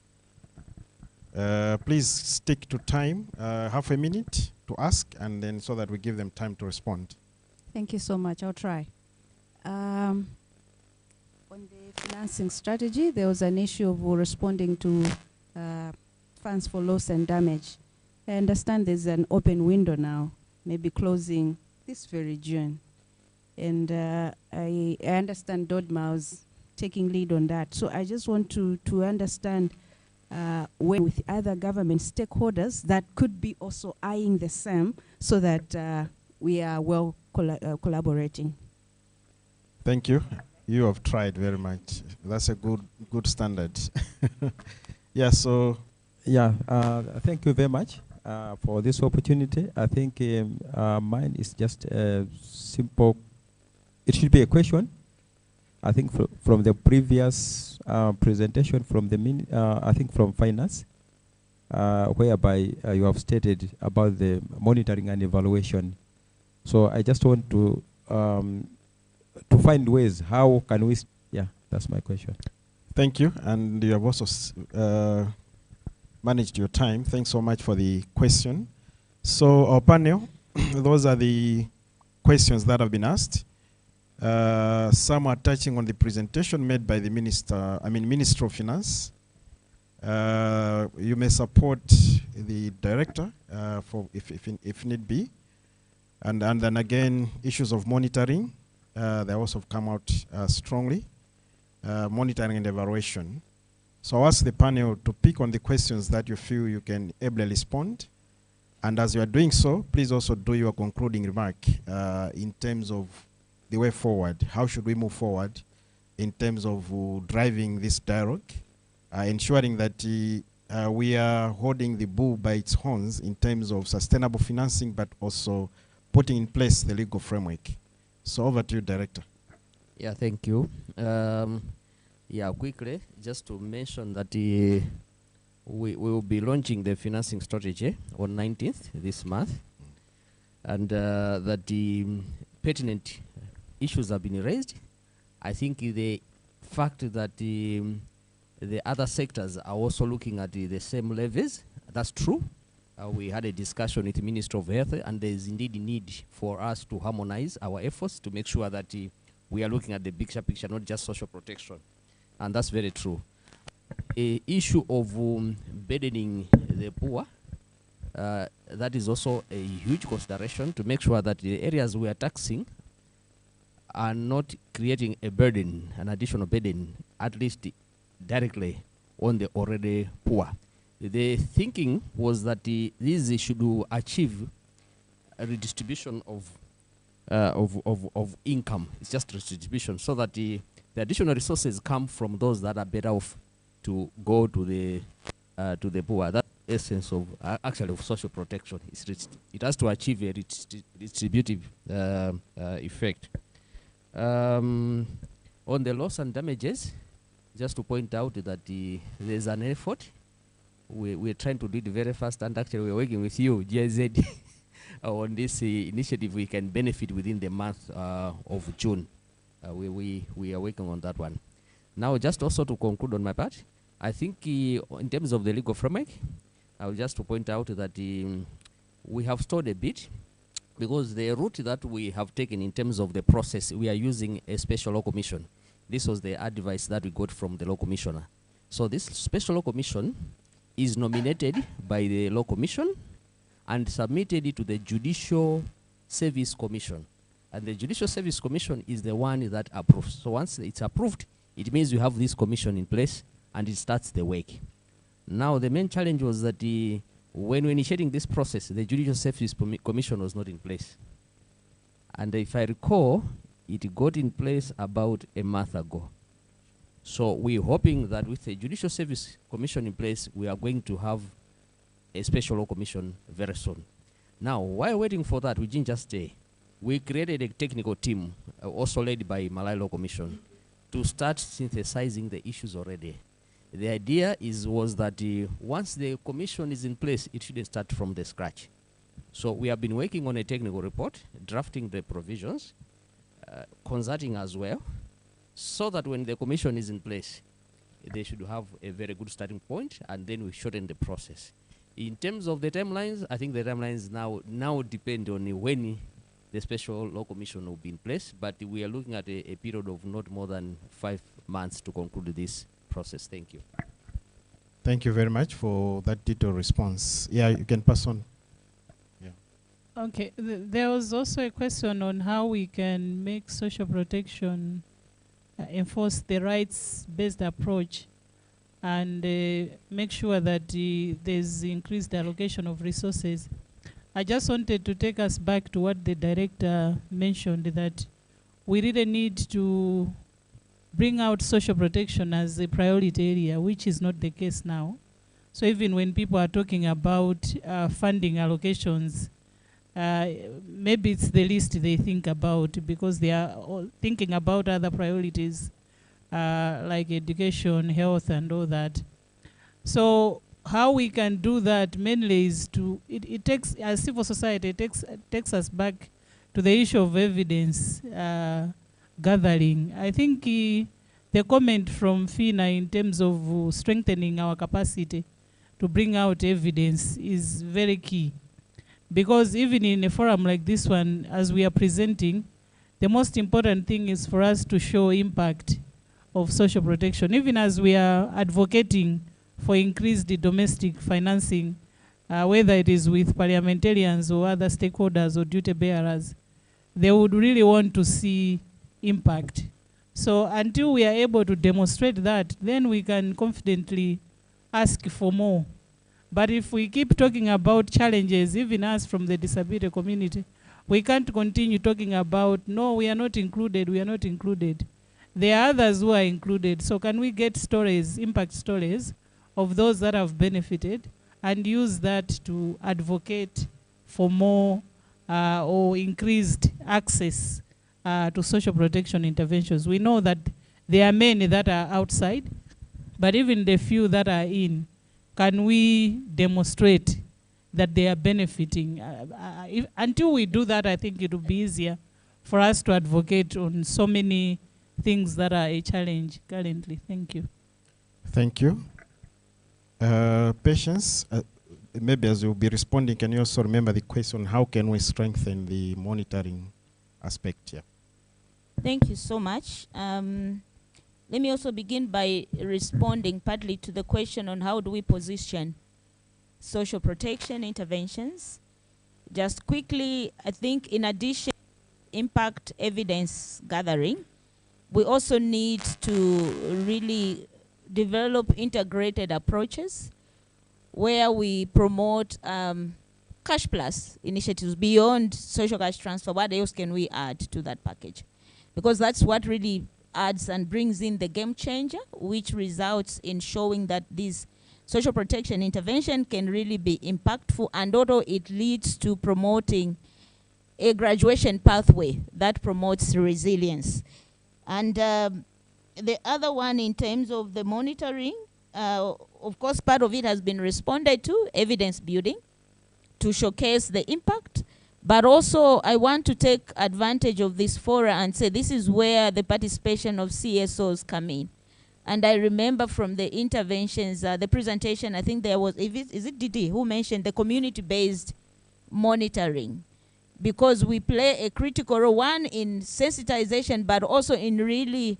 [SPEAKER 16] Please stick to time, half a minute to ask, and then so that we give them time to respond.
[SPEAKER 12] Thank you so much. I'll try. On the financing strategy, there was an issue of responding to funds for loss and damage. I understand there's an open window now, maybe closing this very June. And I understand Dodma was taking lead on that. So I just want to understand when with other government stakeholders that could be also eyeing the same, so that we are well collaborating.
[SPEAKER 16] Thank you. You have tried very much. That's a good standard. Yeah, so.
[SPEAKER 19] Yeah, thank you very much for this opportunity. I think mine is just a simple, it should be a question. I think from the previous presentation from the I think from finance, whereby you have stated about the monitoring and evaluation. So I just want to find ways, how can we, yeah, that's my question.
[SPEAKER 16] Thank you, and you have also managed your time. Thanks so much for the question. So our panel, those are the questions that have been asked. Some are touching on the presentation made by the Minister of Finance. You may support the director if need be. And then again, issues of monitoring, they also have come out strongly. Monitoring and evaluation. So I'll ask the panel to pick on the questions that you feel you can ably respond. And as you are doing so, please also do your concluding remark in terms of the way forward. How should we move forward in terms of driving this dialogue, ensuring that we are holding the bull by its horns in terms of sustainable financing, but also putting in place the legal framework. So over to you, Director.
[SPEAKER 10] Yeah, thank you. Yeah, quickly, just to mention that we will be launching the financing strategy on 19th this month, and that the pertinent issues have been raised. I think the fact that the other sectors are also looking at the same levels, that's true. We had a discussion with the Minister of Health, and there is indeed a need for us to harmonize our efforts to make sure that we are looking at the bigger picture, not just social protection. And that's very true. A issue of burdening the poor, that is also a huge consideration, to make sure that the areas we are taxing are not creating a burden, an additional burden, at least directly on the already poor. The thinking was that these should achieve a redistribution of income. It's just redistribution, so that the additional resources come from those that are better off to go to the poor. That's the essence of actually of social protection. It has to achieve a redistributive effect. On the loss and damages, just to point out that there's an effort. We're trying to do it very fast, and actually we're working with you, GIZ, on this initiative. We can benefit within the month of June. We are working on that one. Now, just also to conclude on my part, I think in terms of the legal framework, I will just to point out that we have stalled a bit, because the route that we have taken in terms of the process, we are using a special law commission. This was the advice that we got from the law commissioner. So this special law commission is nominated by the law commission and submitted to the Judicial Service Commission. And the Judicial Service Commission is the one that approves. So once it's approved, it means you have this commission in place and it starts the work. Now, the main challenge was that when we initiating this process, the Judicial Service Commission was not in place. And if I recall, it got in place about a month ago. So we're hoping that with the Judicial Service Commission in place, we are going to have a special law commission very soon. Now, while waiting for that, we didn't just stay. We created a technical team, also led by Malawi Law Commission, to start synthesizing the issues already. The idea was that once the commission is in place, it shouldn't start from the scratch. So we have been working on a technical report, drafting the provisions, consulting as well, so that when the commission is in place, they should have a very good starting point, and then we shorten the process. In terms of the timelines, I think the timelines now depend on when the special law commission will be in place, but we are looking at a period of not more than 5 months to conclude this process. Thank you.
[SPEAKER 16] Thank you very much for that detailed response. Yeah, you can pass on. Yeah.
[SPEAKER 17] Okay, there was also a question on how we can make social protection enforce the rights-based approach and make sure that there's increased allocation of resources. I just wanted to take us back to what the director mentioned, that we really need to bring out social protection as a priority area, which is not the case now. So even when people are talking about funding allocations, maybe it's the least they think about, because they are all thinking about other priorities like education, health, and all that. So how we can do that mainly is it takes, as civil society, it takes us back to the issue of evidence gathering. I think the comment from FINA in terms of strengthening our capacity to bring out evidence is very key. Because even in a forum like this one, as we are presenting, the most important thing is for us to show impact of social protection. Even as we are advocating for increased domestic financing, whether it is with parliamentarians or other stakeholders or duty bearers, they would really want to see impact. So until we are able to demonstrate that, then we can confidently ask for more. But if we keep talking about challenges, even us from the disability community, we can't continue talking about, no, we are not included, we are not included. There are others who are included. So can we get stories, impact stories, of those that have benefited, and use that to advocate for more or increased access to social protection interventions? We know that there are many that are outside, but even the few that are in, can we demonstrate that they are benefiting? Until we do that, I think it will be easier for us to advocate on so many things that are a challenge currently. Thank you.
[SPEAKER 16] Thank you. Patience, maybe as you'll be responding, can you also remember the question, how can we strengthen the monitoring aspect here?
[SPEAKER 18] Thank you so much. Let me also begin by responding partly to the question on how do we position social protection interventions. Just quickly, I think in addition to impact evidence gathering, we also need to really develop integrated approaches where we promote cash plus initiatives beyond social cash transfer. What else can we add to that package? Because that's what really adds and brings in the game changer, which results in showing that this social protection intervention can really be impactful, and although it leads to promoting a graduation pathway that promotes resilience. And the other one, in terms of the monitoring, of course, part of it has been responded to, evidence building, to showcase the impact. But also, I want to take advantage of this forum and say this is where the participation of CSOs come in. And I remember from the interventions, the presentation, I think there was, is it Didi who mentioned the community-based monitoring? Because we play a critical role, one, in sensitization, but also in really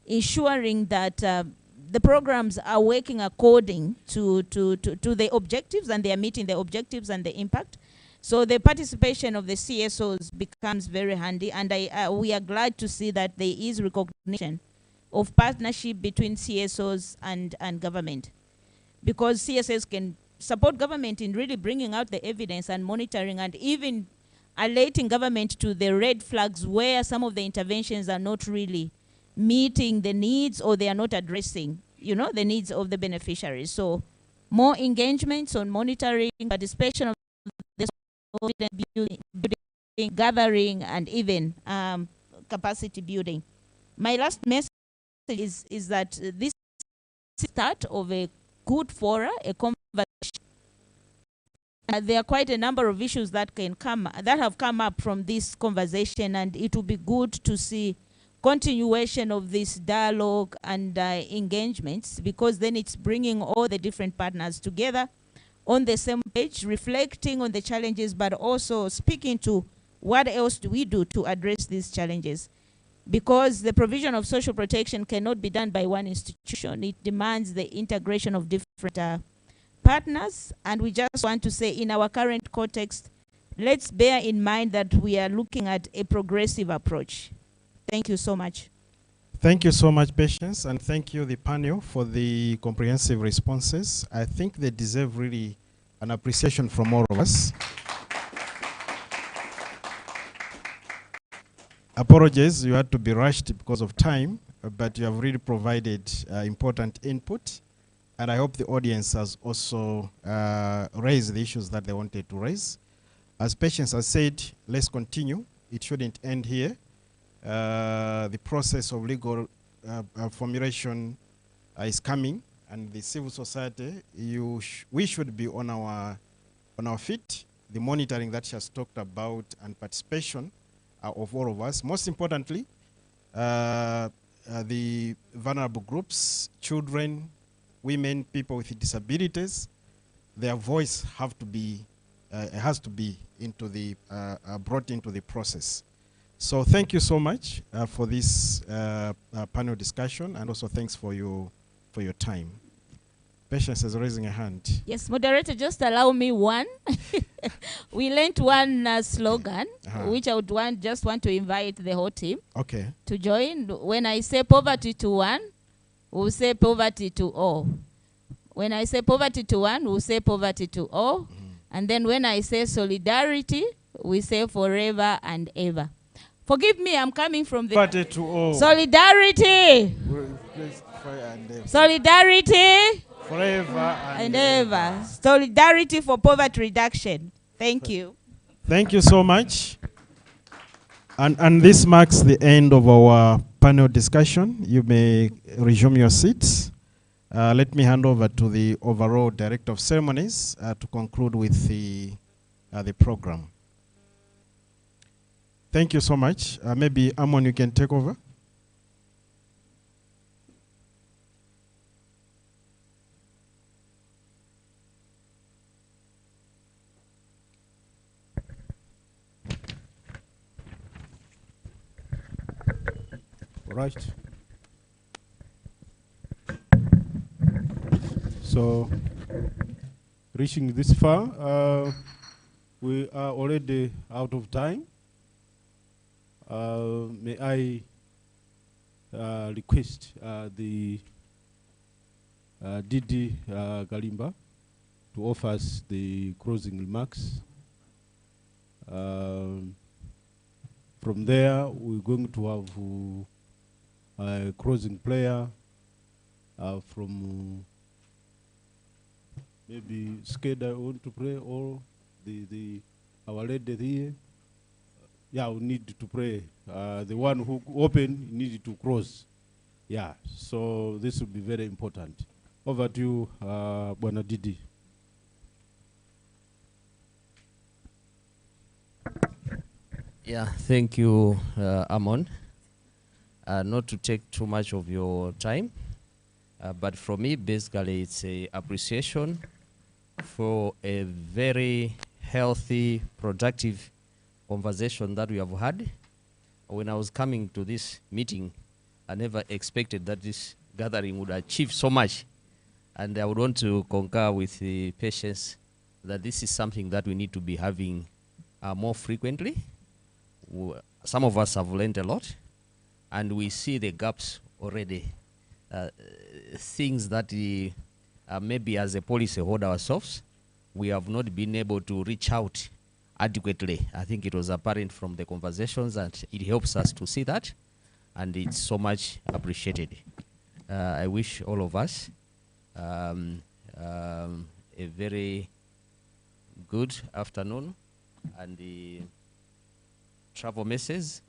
[SPEAKER 18] ensuring that the programs are working according to the objectives, and they are meeting the objectives and the impact. So the participation of the CSOs becomes very handy, and we are glad to see that there is recognition of partnership between CSOs and government. because CSS can support government in really bringing out the evidence and monitoring and even alerting government to the red flags where some of the interventions are not really meeting the needs or they are not addressing, you know, the needs of the beneficiaries. So more engagements on monitoring, participation of the building, gathering, and even capacity building. My last message is that this is start of a good fora, a conversation. There are quite a number of issues that have come up from this conversation, and it will be good to see continuation of this dialogue and engagements, because then it's bringing all the different partners together on the same page, reflecting on the challenges, but also speaking to what else do we do to address these challenges. Because the provision of social protection cannot be done by one institution. It demands the integration of different partners. And we just want to say, in our current context, let's bear in mind that we are looking at a progressive approach. Thank you so much.
[SPEAKER 16] Thank you so much, Patience, and thank you, the panel, for the comprehensive responses. I think they deserve really an appreciation from all of us. Apologies, you had to be rushed because of time, but you have really provided important input, and I hope the audience has also raised the issues that they wanted to raise. As Patience has said, let's continue. It shouldn't end here. The process of legal formulation is coming, and the civil society, we should be on our feet. The monitoring that she has talked about and participation of all of us. Most importantly, the vulnerable groups, children, women, people with disabilities, their voice has to be brought into the process. So thank you so much for this panel discussion, and also thanks for your time. Patience is raising a hand.
[SPEAKER 18] Yes, moderator, just allow me one. We learned one slogan, which I would just want to invite the whole team to join. When I say poverty to one, we'll say poverty to all. When I say poverty to one, we'll say poverty to all. And then when I say solidarity, we say forever and ever. Forgive me, I'm coming from the...
[SPEAKER 16] Poverty to all.
[SPEAKER 18] Solidarity! Solidarity!
[SPEAKER 16] Forever
[SPEAKER 18] and ever. Solidarity for poverty reduction. Thank you.
[SPEAKER 16] Thank you so much. And this marks the end of our panel discussion. You may resume your seats. Let me hand over to the overall Director of Ceremonies to conclude with the program. Thank you so much. Maybe Amon, you can take over.
[SPEAKER 13] Right. So, reaching this far, we are already out of time. May I request the Didi Galimba to offer us the closing remarks. From there, we're going to have a closing prayer from maybe Skeda want to pray, or our lady here. Yeah, we need to pray. The one who opened needed to close. Yeah, so this will be very important. Over to you, Bwana Didi.
[SPEAKER 10] Yeah, thank you, Amon. Not to take too much of your time, but for me, basically, it's a appreciation for a very healthy, productive conversation that we have had. When I was coming to this meeting, I never expected that this gathering would achieve so much. And I would want to concur with the Patience that this is something that we need to be having more frequently. Some of us have learned a lot, and we see the gaps already. Things that maybe as a policyholder ourselves, we have not been able to reach out adequately. I think it was apparent from the conversations, and it helps us to see that, and it's so much appreciated. I wish all of us a very good afternoon, and the travel message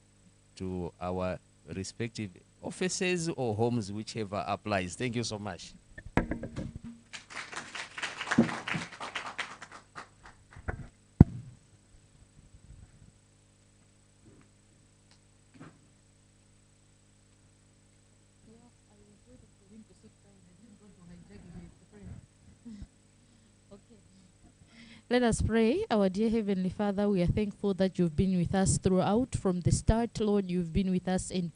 [SPEAKER 10] to our respective offices or homes, whichever applies. Thank you so much.
[SPEAKER 4] Let us pray. Our dear Heavenly Father, we are thankful that you've been with us throughout from the start. Lord, you've been with us and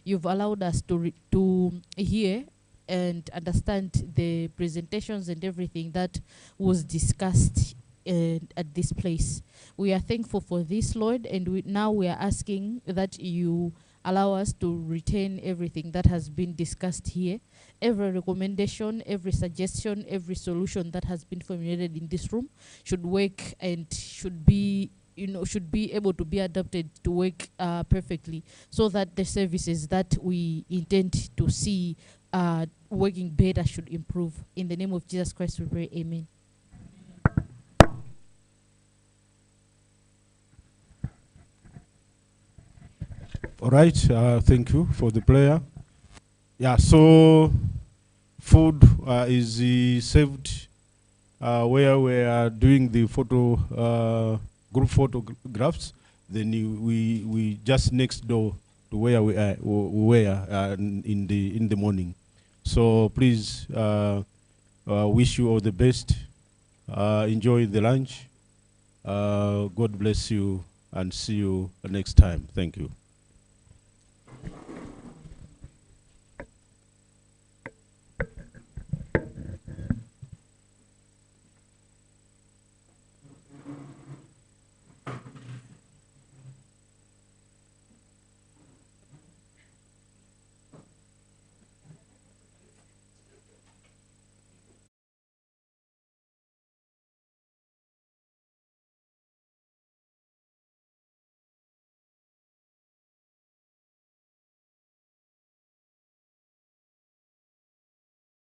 [SPEAKER 4] you've allowed us to hear and understand the presentations and everything that was discussed at this place. We are thankful for this, Lord, and now we are asking that you allow us to retain everything that has been discussed here. Every recommendation, every suggestion, every solution that has been formulated in this room should work and should be able to be adapted to work perfectly, so that the services that we intend to see working better should improve. In the name of Jesus Christ we pray, amen.
[SPEAKER 13] All right, thank you for the prayer. Yeah, so food is served where we are doing the photo group photographs. Then we just next door to where we were in the morning. So please wish you all the best. Enjoy the lunch. God bless you and see you next time. Thank you.